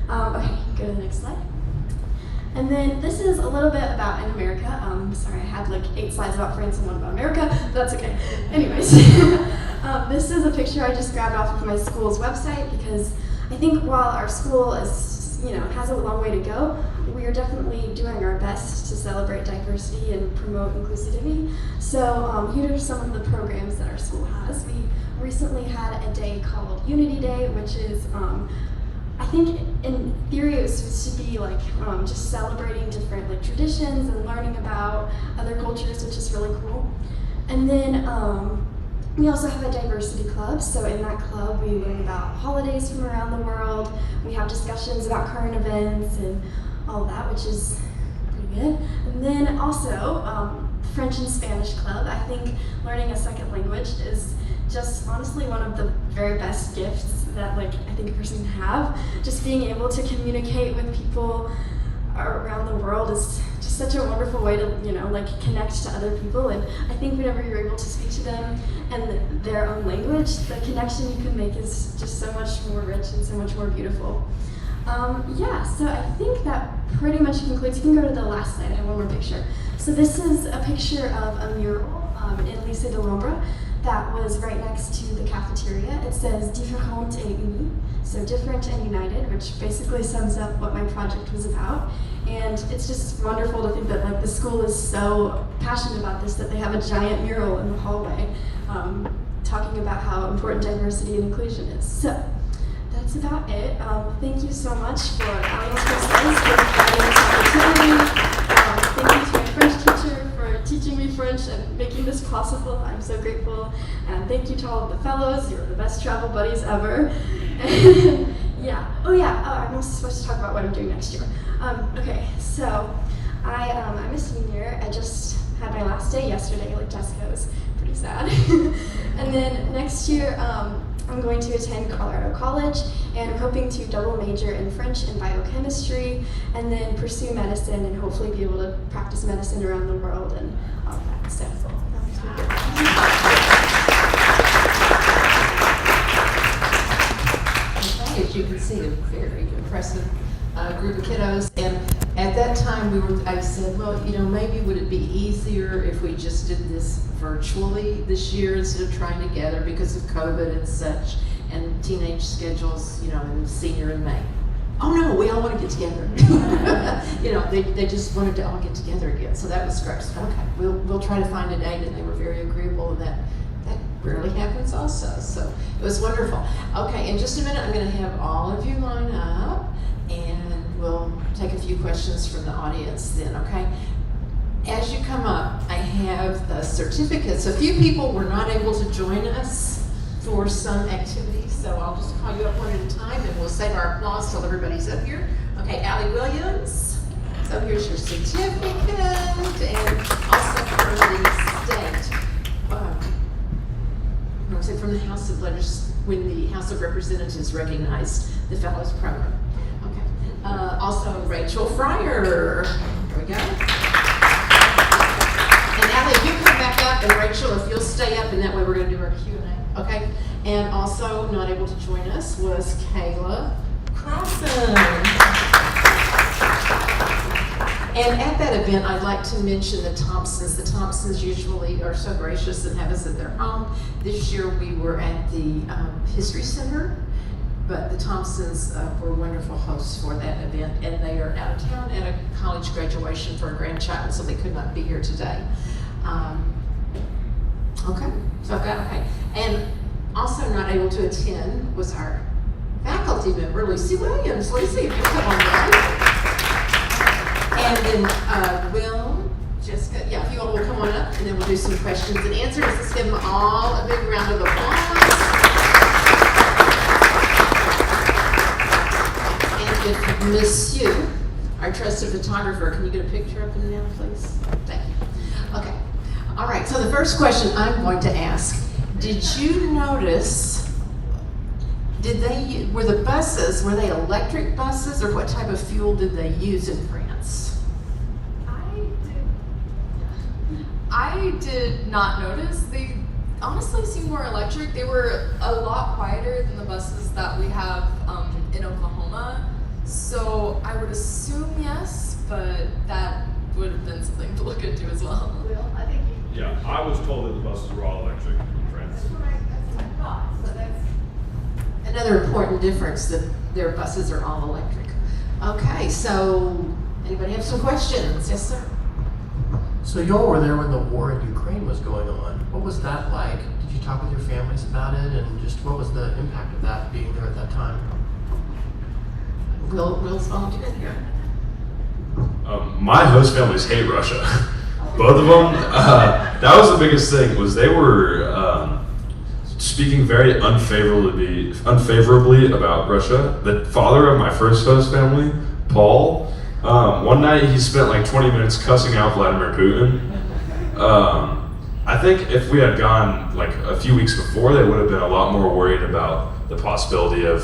Okay, go to the next slide. And then this is a little bit about in America. Sorry, I had like 8 slides about France and 1 about America, but that's okay. Anyways, this is a picture I just grabbed off of my school's website because I think while our school is, has a long way to go, we are definitely doing our best to celebrate diversity and promote inclusivity. So here are some of the programs that our school has. We recently had a day called Unity Day, which is, I think in theory it was supposed to be like just celebrating different like traditions and learning about other cultures, which is really cool. And then we also have a diversity club. So in that club, we learn about holidays from around the world. We have discussions about current events and all of that, which is pretty good. And then also French and Spanish club. I think learning a second language is just honestly one of the very best gifts that I think a person can have. Just being able to communicate with people around the world is just such a wonderful way to connect to other people. And I think whenever you're able to speak to them and their own language, the connection you can make is just so much more rich and so much more beautiful. So I think that pretty much concludes. You can go to the last slide. I have one more picture. So this is a picture of a mural in Lycée de l'Ombre that was right next to the cafeteria. It says "Différentes et unies," so different and united, which basically sums up what my project was about. And it's just wonderful to think that the school is so passionate about this that they have a giant mural in the hallway talking about how important diversity and inclusion is. So that's about it. Thank you so much for allowing us for providing this opportunity. Thank you to my French teacher for teaching me French and making this possible. I'm so grateful. And thank you to all of the fellows. You're the best travel buddies ever. I'm also supposed to talk about what I'm doing next year. Okay, so I'm a senior. I just had my last day yesterday, like Jessica. It was pretty sad. And then next year, I'm going to attend Colorado College, and I'm hoping to double major in French and biochemistry, and then pursue medicine and hopefully be able to practice medicine around the world and all that stuff. As you can see, a very impressive group of kiddos. And at that time, I said, well, maybe would it be easier if we just did this virtually this year instead of trying together because of COVID and such, and teenage schedules, in senior in May. Oh no, we all want to get together. They just wanted to all get together again. So that was great. So, okay, we'll try to find a date, and they were very agreeable, and that rarely happens also. So it was wonderful. Okay, in just a minute, I'm going to have all of you line up, and we'll take a few questions from the audience then, okay? As you come up, I have the certificates. A few people were not able to join us for some activities, so I'll just call you up one at a time and we'll save our applause till everybody's up here. Okay, Allie Williams. So here's your certificate and also from the state. From the House of when the House of Representatives recognized the Fellows Program. Okay. Also Rachel Fryer. There we go. And Allie, if you come back up, and Rachel, if you'll stay up, and that way we're going to do our Q&A. Okay. And also not able to join us was Kayla Crossan. And at that event, I'd like to mention the Thompsons. The Thompsons usually are so gracious and have us at their home. This year we were at the History Center, but the Thompsons were wonderful hosts for that event, and they are out of town at a college graduation for a grandchild, so they could not be here today. Okay, so I've got, okay. And also not able to attend was our faculty member, Lucy Williams. Lucy, if you come on down. And then Will, Jessica, yeah, if you all will come on up, and then we'll do some questions and answers. Let's give them all a big round of applause. And if Monsieur, our trusted photographer, can you get a picture up and down, please? Thank you. Okay. All right, so the first question I'm going to ask, did you notice, were the buses, were they electric buses, or what type of fuel did they use in France? I did not notice. They honestly seemed more electric. They were a lot quieter than the buses that we have in Oklahoma. So I would assume yes, but that would have been something to look into as well. Will, I think you. Yeah, I was told that the buses were all electric in France. That's what I thought, so that's. Another important difference, that their buses are all electric. Okay, so anybody have some questions? Yes, sir. So y'all were there when the war in Ukraine was going on. What was that like? Did you talk with your families about it, and just what was the impact of that being there at that time? Will's volunteering here. My host families hate Russia. Both of them. That was the biggest thing. Was they were speaking very unfavorably about Russia. The father of my first host family, Paul. One night he spent like 20 minutes cussing out Vladimir Putin. I think if we had gone like a few weeks before, they would have been a lot more worried about the possibility of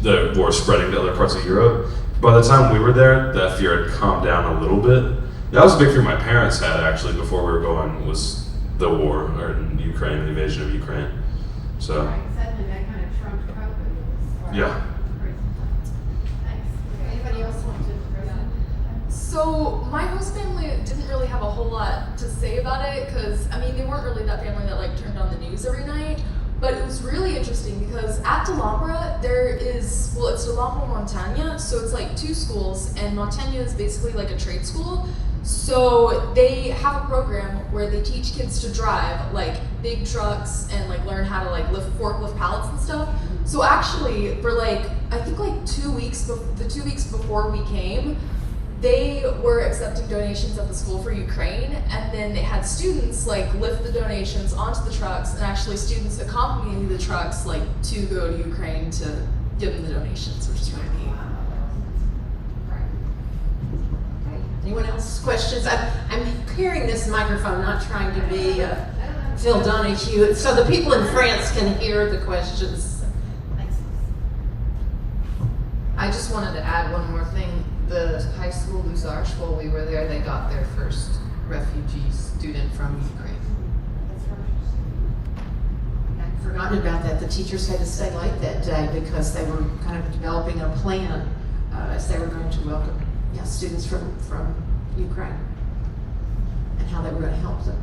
the war spreading to other parts of Europe. By the time we were there, that fear had calmed down a little bit. That was a big fear my parents had actually before we were going, was the war in Ukraine, the invasion of Ukraine. So. Right, suddenly that kind of trumped COVID. Yeah. Thanks. Anybody else want to? So my host family didn't really have a whole lot to say about it because, I mean, they weren't really that family that like turned on the news every night. But it was really interesting because at Delambra there is, well, it's Delambra Montagne, so it's like two schools, and Montagne is basically like a trade school. So they have a program where they teach kids to drive like big trucks and like learn how to like forklift pallets and stuff. So actually for like, I think like 2 weeks, the 2 weeks before we came, they were accepting donations at the school for Ukraine, and then they had students like lift the donations onto the trucks, and actually students accompanying the trucks like to go to Ukraine to give them the donations, which is really neat. Okay. Anyone else questions? I'm carrying this microphone, not trying to be Phil Donahue, so the people in France can hear the questions. I just wanted to add one more thing. The high school, Luzar, while we were there, they got their first refugee student from Ukraine. I'd forgotten about that. The teachers had to stay late that day because they were kind of developing a plan as they were going to welcome students from Ukraine and how they were going to help them.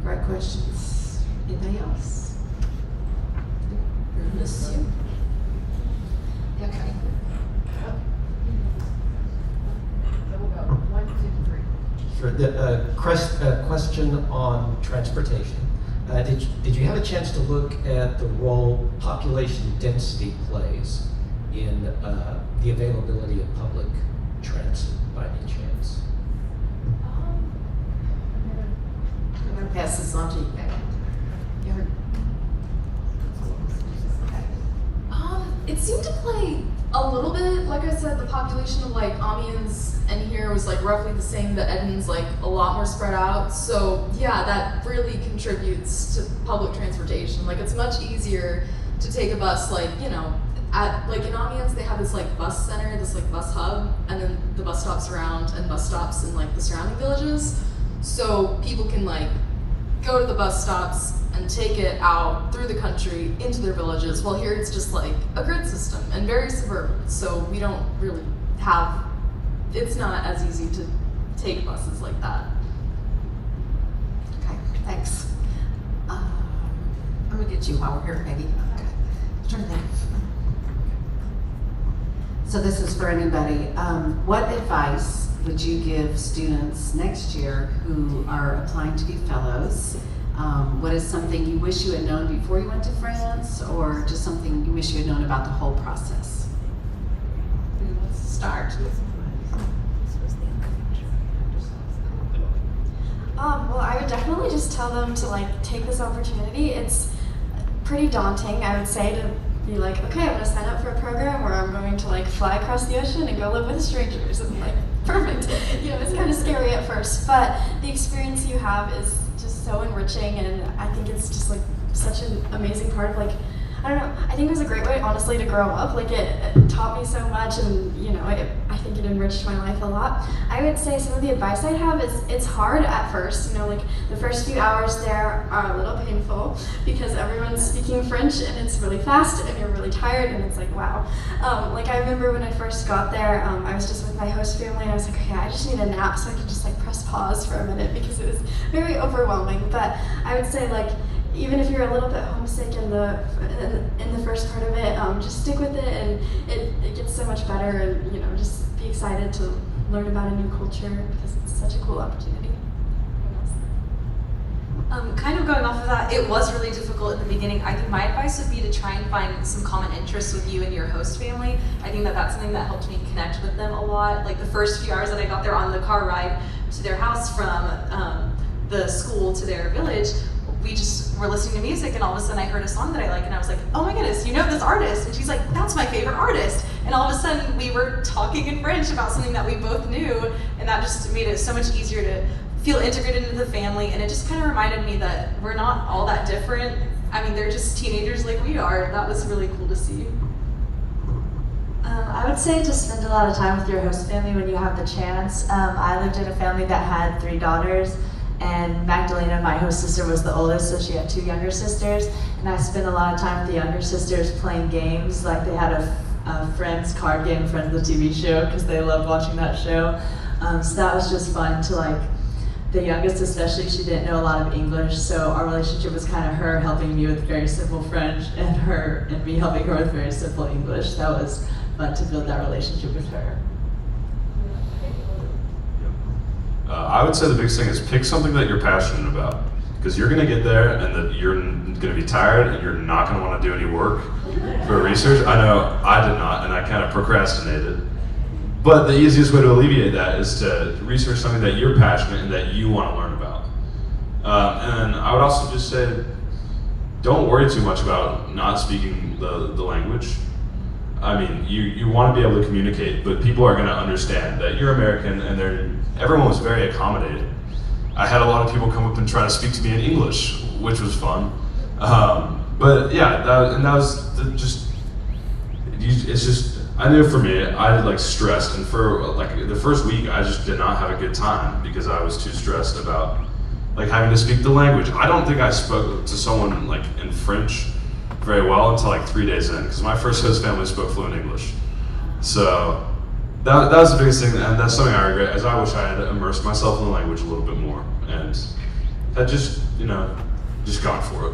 Great questions. Anybody else? Monsieur? Okay. Sure. Question on transportation. Did you have a chance to look at the role population density plays in the availability of public transit by any chance? I'm going to pass this on to you. it seemed to play a little bit. Like I said, the population of like Amiens and here was like roughly the same, but Edmonton's like a lot more spread out. So yeah, that really contributes to public transportation. Like it's much easier to take a bus, like, you know, at like in Amiens they have this like bus center, this like bus hub, and then the bus stops around and bus stops in like the surrounding villages. So people can like go to the bus stops and take it out through the country into their villages. Well, here it's just like a grid system and very suburban, so we don't really have, it's not as easy to take buses like that. Okay, thanks. I'm gonna get you while we're here, Peggy. Okay. Turn that. So this is for anybody. What advice would you give students next year who are applying to be fellows? What is something you wish you had known before you went to France, or just something you wish you had known about the whole process? Let's start. Well, I would definitely just tell them to like take this opportunity. It's pretty daunting, I would say, to be like, okay, I'm gonna sign up for a program where I'm going to like fly across the ocean and go live with strangers, and like, perfect. You know, it's kind of scary at first, but the experience you have is just so enriching, and I think it's just like such an amazing part of like, I don't know, I think it was a great way, honestly, to grow up. Like it taught me so much, and you know, I think it enriched my life a lot. I would say some of the advice I'd have is it's hard at first, you know, like the first few hours there are a little painful because everyone's speaking French and it's really fast and you're really tired and it's like, wow. Like I remember when I first got there, I was just with my host family and I was like, okay, I just need a nap so I could just like press pause for a minute because it was very overwhelming. But I would say like, even if you're a little bit homesick in the first part of it, just stick with it, and it gets so much better, and you know, just be excited to learn about a new culture because it's such a cool opportunity. Kind of going off of that, it was really difficult in the beginning. I think my advice would be to try and find some common interests with you and your host family. I think that that's something that helped me connect with them a lot. Like the first few hours that I got there on the car ride to their house from the school to their village, we just were listening to music, and all of a sudden I heard a song that I like, and I was like, oh my goodness, you know this artist? And she's like, that's my favorite artist. And all of a sudden we were talking in French about something that we both knew, and that just made it so much easier to feel integrated into the family. And it just kind of reminded me that we're not all that different. I mean, they're just teenagers like we are. That was really cool to see. I would say to spend a lot of time with your host family when you have the chance. I lived in a family that had 3 daughters, and Magdalena, my host sister, was the oldest, so she had 2 younger sisters, and I spent a lot of time with the younger sisters playing games. Like they had a Friends card game, Friends the TV show, because they loved watching that show. So that was just fun to like, the youngest especially, she didn't know a lot of English, so our relationship was kind of her helping me with very simple French and me helping her with very simple English. That was fun to build that relationship with her. I would say the biggest thing is pick something that you're passionate about, because you're going to get there and that you're going to be tired and you're not going to want to do any work for research. I know I did not, and I kind of procrastinated. But the easiest way to alleviate that is to research something that you're passionate and that you want to learn about. And I would also just say, don't worry too much about not speaking the language. I mean, you want to be able to communicate, but people are going to understand that you're American, and everyone was very accommodating. I had a lot of people come up and try to speak to me in English, which was fun. But yeah, it's just, I knew for me, I like stressed, and for like the first week, I just did not have a good time because I was too stressed about like having to speak the language. I don't think I spoke to someone like in French very well until like 3 days in, because my first host family spoke fluent English. So that was the biggest thing, and that's something I regret, as I wish I had immersed myself in the language a little bit more, and had just gone for it.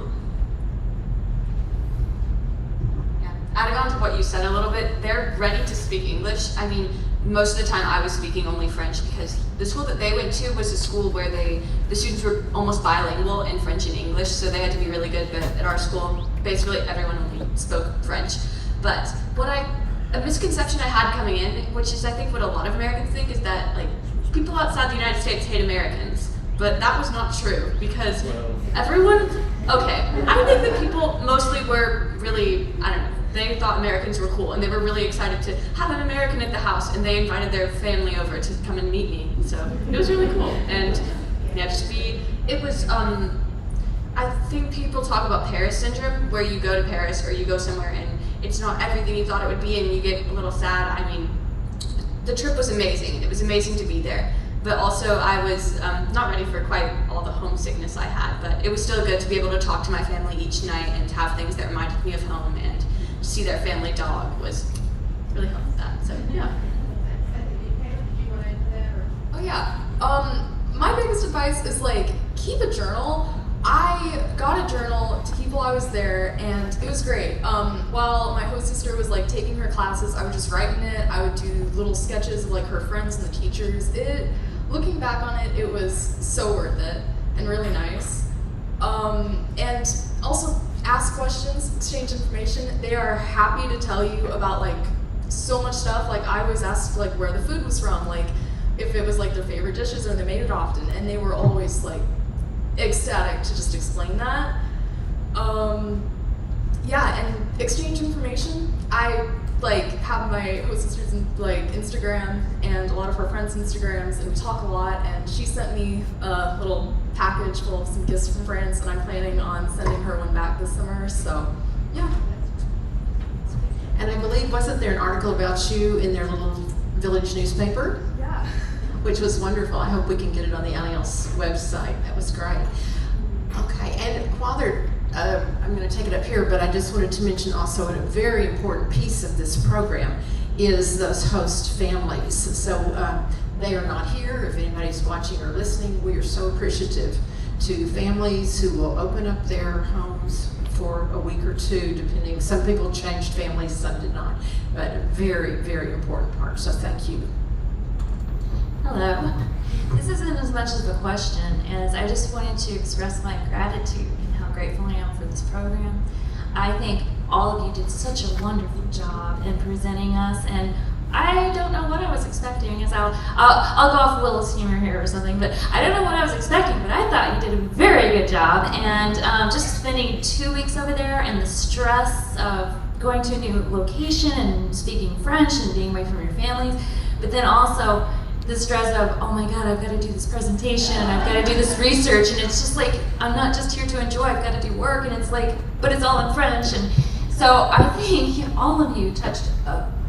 Yeah. Adding on to what you said a little bit, they're ready to speak English. I mean, most of the time I was speaking only French because the school that they went to was a school where the students were almost bilingual in French and English, so they had to be really good, but at our school, basically everyone only spoke French. But a misconception I had coming in, which is I think what a lot of Americans think, is that like people outside the United States hate Americans. But that was not true, because everyone, okay, I think that people mostly were really, I don't know, they thought Americans were cool, and they were really excited to have an American at the house, and they invited their family over to come and meet me. So it was really cool, and yeah, it was. I think people talk about Paris syndrome, where you go to Paris or you go somewhere and it's not everything you thought it would be, and you get a little sad. I mean, the trip was amazing. It was amazing to be there. But also I was not ready for quite all the homesickness I had, but it was still good to be able to talk to my family each night and to have things that reminded me of home, and to see their family dog was really helped with that, so yeah. Oh yeah, my biggest advice is like, keep a journal. I got a journal to keep while I was there, and it was great. While my host sister was like taking her classes, I would just write in it. I would do little sketches of like her friends and the teachers. Looking back on it, it was so worth it and really nice. And also ask questions, exchange information. They are happy to tell you about like so much stuff. Like I was asked like where the food was from, like if it was like their favorite dishes or they made it often, and they were always like ecstatic to just explain that. Yeah, and exchange information. I like have my host sister's like Instagram and a lot of her friends' Instagrams, and we talk a lot, and she sent me a little package full of some gifts from France, and I'm planning on sending her one back this summer, so yeah. And I believe, wasn't there an article about you in their little village newspaper? Yeah. Which was wonderful. I hope we can get it on the Alliance website. That was great. Okay, and while they're, I'm going to take it up here, but I just wanted to mention also a very important piece of this program is those host families. So they are not here. If anybody's watching or listening, we are so appreciative to families who will open up their homes for a week or two, depending. Some people changed families, some did not. But a very, very important part, so thank you. Hello. This isn't as much of a question as I just wanted to express my gratitude and how grateful I am for this program. I think all of you did such a wonderful job in presenting us, and I don't know what I was expecting. As I'll go off Will's humor here or something, but I don't know what I was expecting, but I thought you did a very good job, and just spending 2 weeks over there and the stress of going to a new location and speaking French and being away from your families, but then also the stress of, oh my God, I've got to do this presentation, and I've got to do this research, and it's just like, I'm not just here to enjoy, I've got to do work, and it's like, but it's all in French. And so I think all of you touched,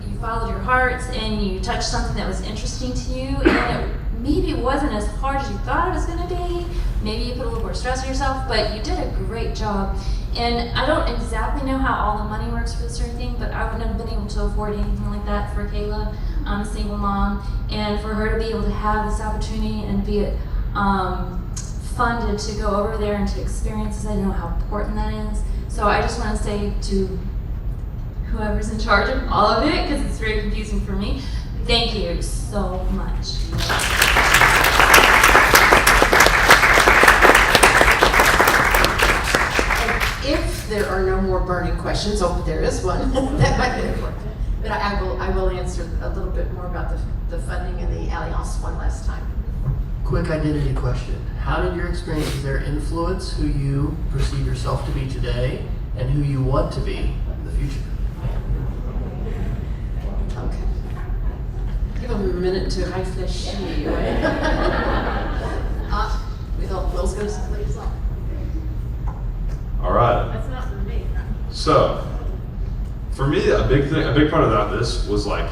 you followed your hearts, and you touched something that was interesting to you, and it maybe wasn't as hard as you thought it was going to be. Maybe you put a little more stress on yourself, but you did a great job. And I don't exactly know how all the money works for this sort of thing, but I wouldn't have been able to afford anything like that for Kayla. I'm a single mom, and for her to be able to have this opportunity and be funded to go over there and to experience this, I know how important that is. So I just want to say to whoever's in charge of all of it, because it's very confusing for me, thank you so much. If there are no more burning questions, oh, there is one. That might be important. But I will answer a little bit more about the funding and the Alliance one last time. Quick identity question. How did your experiences there influence who you perceive yourself to be today and who you want to be in the future? Okay. Give them a minute to réfléchir. Will's going to lead us off. All right. That's not for me. So, for me, a big part of this was like,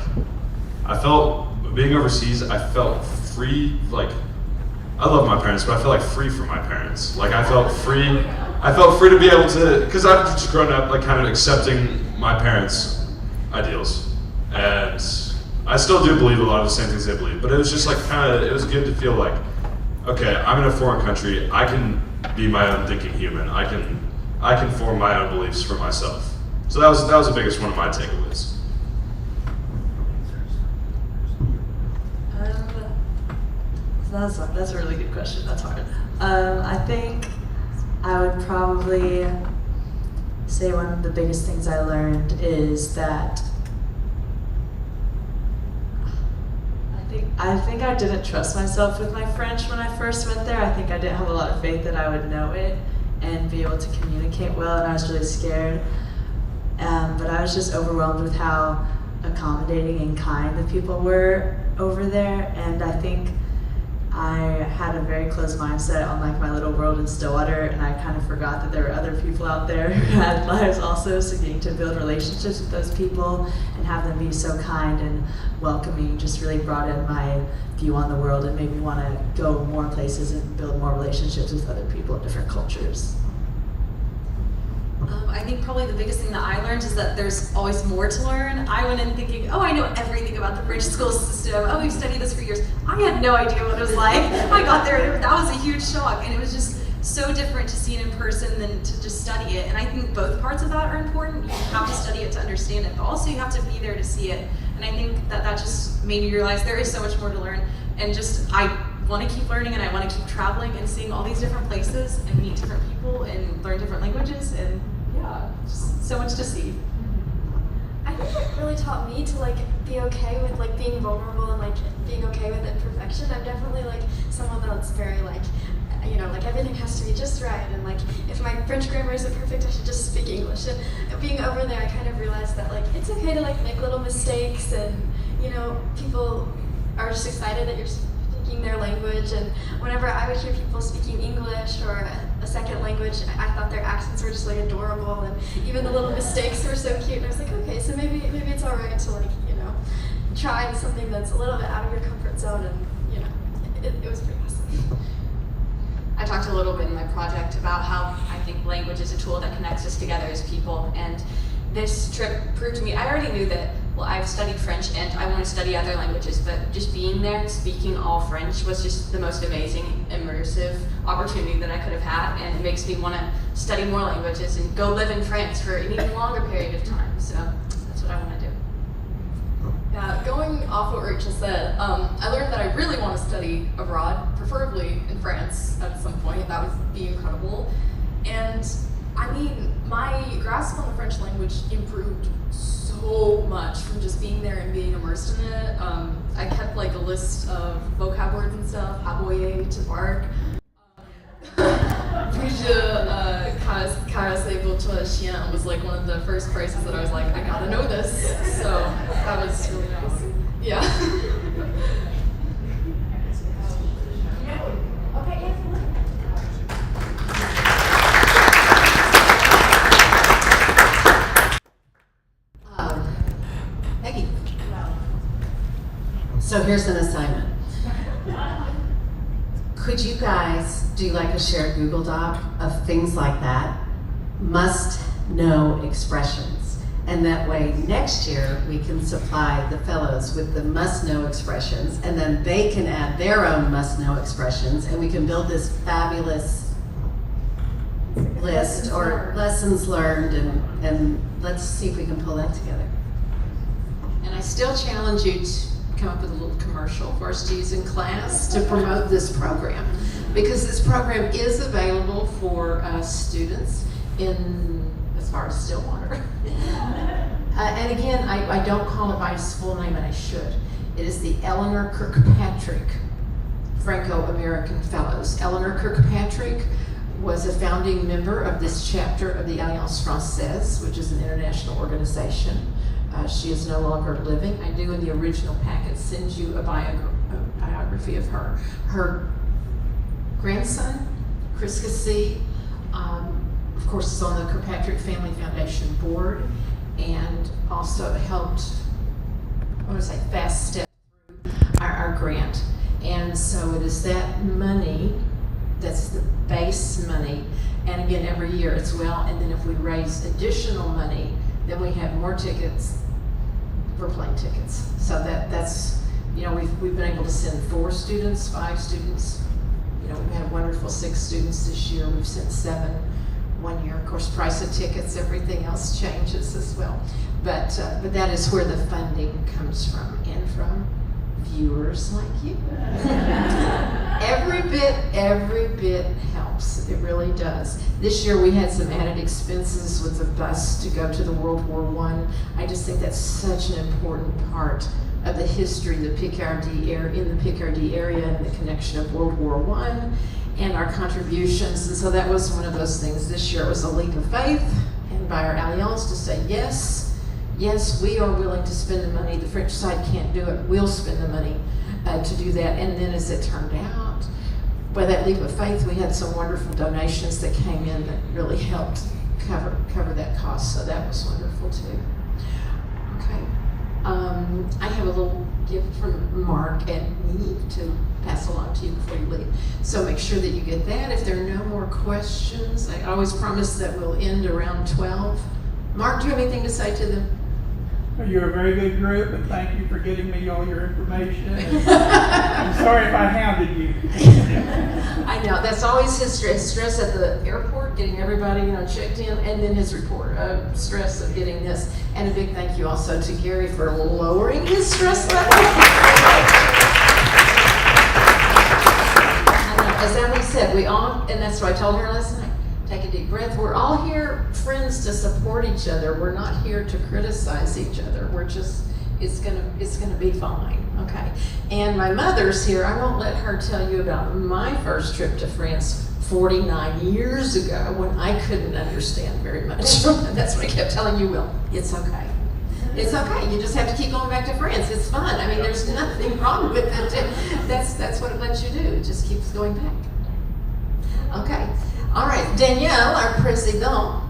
I felt, being overseas, I felt free, like, I love my parents, but I felt like free from my parents. Like, I felt free to be able to, because I've just grown up, like, kind of accepting my parents' ideals. And I still do believe a lot of the same things they believe, but it was just like it was good to feel like, okay, I'm in a foreign country, I can be my own thinking human. I can form my own beliefs for myself. So that was the biggest one of my takeaways. That's a really good question. That's hard. I think I would probably say one of the biggest things I learned is that I think I didn't trust myself with my French when I first went there. I think I didn't have a lot of faith that I would know it and be able to communicate well, and I was really scared. but I was just overwhelmed with how accommodating and kind the people were over there, and I think I had a very closed mindset on like my little world in Stillwater, and I kind of forgot that there were other people out there who had lives also, so getting to build relationships with those people and have them be so kind and welcoming just really brought in my view on the world and made me want to go more places and build more relationships with other people of different cultures. I think probably the biggest thing that I learned is that there's always more to learn. I went in thinking, oh, I know everything about the French school system. Oh, we've studied this for years. I had no idea what it was like. I got there, that was a huge shock. And it was just so different to see it in person than to just study it. And I think both parts of that are important. You have to study it to understand it, but also you have to be there to see it. And I think that just made me realize there is so much more to learn. And just, I want to keep learning, and I want to keep traveling and seeing all these different places and meet different people and learn different languages, and yeah, just so much to see. I think it really taught me to like be okay with like being vulnerable and like being okay with imperfection. I'm definitely like someone that's very like, you know, like everything has to be just right, and like if my French grammar isn't perfect, I should just speak English. And being over there, I kind of realized that like it's okay to like make little mistakes, and you know, people are just excited that you're speaking their language. And whenever I would hear people speaking English or a second language, I thought their accents were just like adorable, and even the little mistakes were so cute. And I was like, okay, so maybe it's all right to like, you know, try something that's a little bit out of your comfort zone, and you know, it was pretty awesome. I talked a little bit in my project about how I think language is a tool that connects us together as people, and this trip proved to me, I already knew that, well, I've studied French and I want to study other languages, but just being there, speaking all French was just the most amazing, immersive opportunity that I could have had, and it makes me want to study more languages and go live in France for an even longer period of time, so that's what I want to do. Yeah, going off what Rachel said, I learned that I really want to study abroad, preferably in France at some point. That would be incredible. And I mean, my grasp on the French language improved so much from just being there and being immersed in it. I kept like a list of vocab words and stuff, aboyer, to bark. Caresser votre chien was like one of the first phrases that I was like, I gotta know this. So that was really nice. Yeah. Peggy. So here's an assignment. Could you guys do like a shared Google Doc of things like that? Must know expressions. And that way next year we can supply the fellows with the must know expressions, and then they can add their own must know expressions, and we can build this fabulous list or lessons learned, and let's see if we can pull that together. And I still challenge you to come up with a little commercial for us to use in class to promote this program, because this program is available for students in as far as Stillwater. And again, I don't call it by its full name, and I should. It is the Eleanor Kirkpatrick Franco-American Fellows. Eleanor Kirkpatrick was a founding member of this chapter of the Alliance Française, which is an international organization. She is no longer living. I do in the original packet send you a biography of her. Her grandson, Chris Cassie, of course, is on the Kirkpatrick Family Foundation board, and also helped, I want to say, fast step through our grant. And so it is that money, that's the base money, and again, every year it's well, and then if we raise additional money, then we have more tickets for plane tickets. So that's, you know, we've been able to send 4 students, 5 students. You know, we've had a wonderful 6 students this year. We've sent 7 one year. Of course, price of tickets, everything else changes as well. But that is where the funding comes from, and from viewers like you. Every bit helps. It really does. This year we had some added expenses with the bus to go to the World War I. I just think that's such an important part of the history, the Picardy in the Picardy area, and the connection of World War I and our contributions. And so that was one of those things. This year it was a leap of faith. and by our alliance to say yes, we are willing to spend the money. The French side can't do it. We'll spend the money to do that. And then as it turned out, by that leap of faith, we had some wonderful donations that came in that really helped cover that cost. So that was wonderful too. Okay. I have a little gift from Mark and me to pass along to you before you leave. So make sure that you get that. If there are no more questions, I always promise that we'll end around 12. Mark, do you have anything to say to them? You're a very good group, and thank you for getting me all your information. I'm sorry if I hounded you. I know, that's always his stress at the airport, getting everybody, checked in, and then his report, stress of getting this. And a big thank you also to Gary for lowering his stress level. I know, as Emily said, we all, and that's what I told her last night, take a deep breath. We're all here, friends, to support each other. We're not here to criticize each other. We're just, it's gonna be fine, okay? And my mother's here. I won't let her tell you about my first trip to France 49 years ago when I couldn't understand very much. That's what I kept telling you, Will. It's okay. It's okay. You just have to keep going back to France. It's fun. I mean, there's nothing wrong with it. That's what it lets you do. It just keeps going back. Okay. All right, Danielle, our president,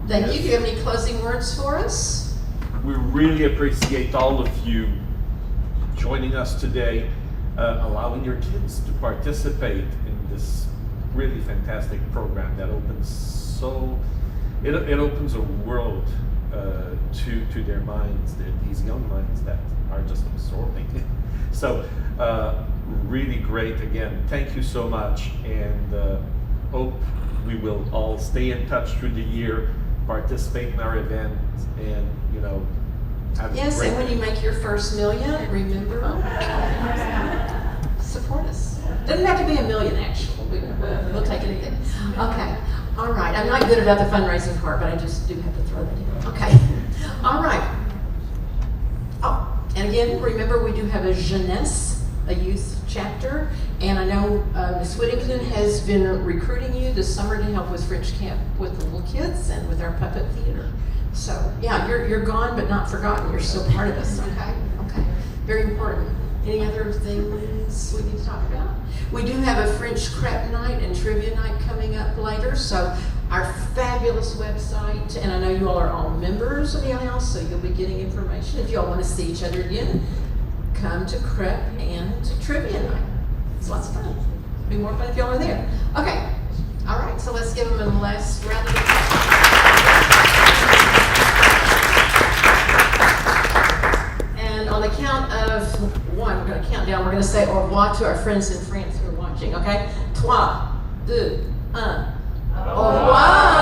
thank you. Do you have any closing words for us? We really appreciate all of you joining us today, allowing your kids to participate in this really fantastic program that opens it opens a world to their minds, these young minds that are just absorbing. So really great. Again, thank you so much, and hope we will all stay in touch through the year, participate in our event, and have a Yes, great and when you make your first million, remember, support us. Doesn't have to be $1 million, actually. We'll take anything. Okay. All right. I'm not good about the fundraising part, but I just do have to throw that in. Okay. All right. Oh, and again, remember we do have a jeunesse, a youth chapter, and I know Ms. Whittington has been recruiting you this summer to help with French camp with the little kids and with our puppet theater. So yeah, you're gone but not forgotten. You're still part of us. Okay. Okay. Very important. Any other things we need to talk about? We do have a French crepe night and trivia night coming up later. So our fabulous website, and I know you all are all members of the Alliance, so you'll be getting information. If you all want to see each other again, come to crepe and to trivia night. It's lots of fun. It'll be more fun if y'all are there. Okay. All right. So let's give them a last round of applause. And on the count of one, we're going to count down. We're going to say au revoir to our friends in France who are watching. Okay? 3, 2, 1. Au revoir.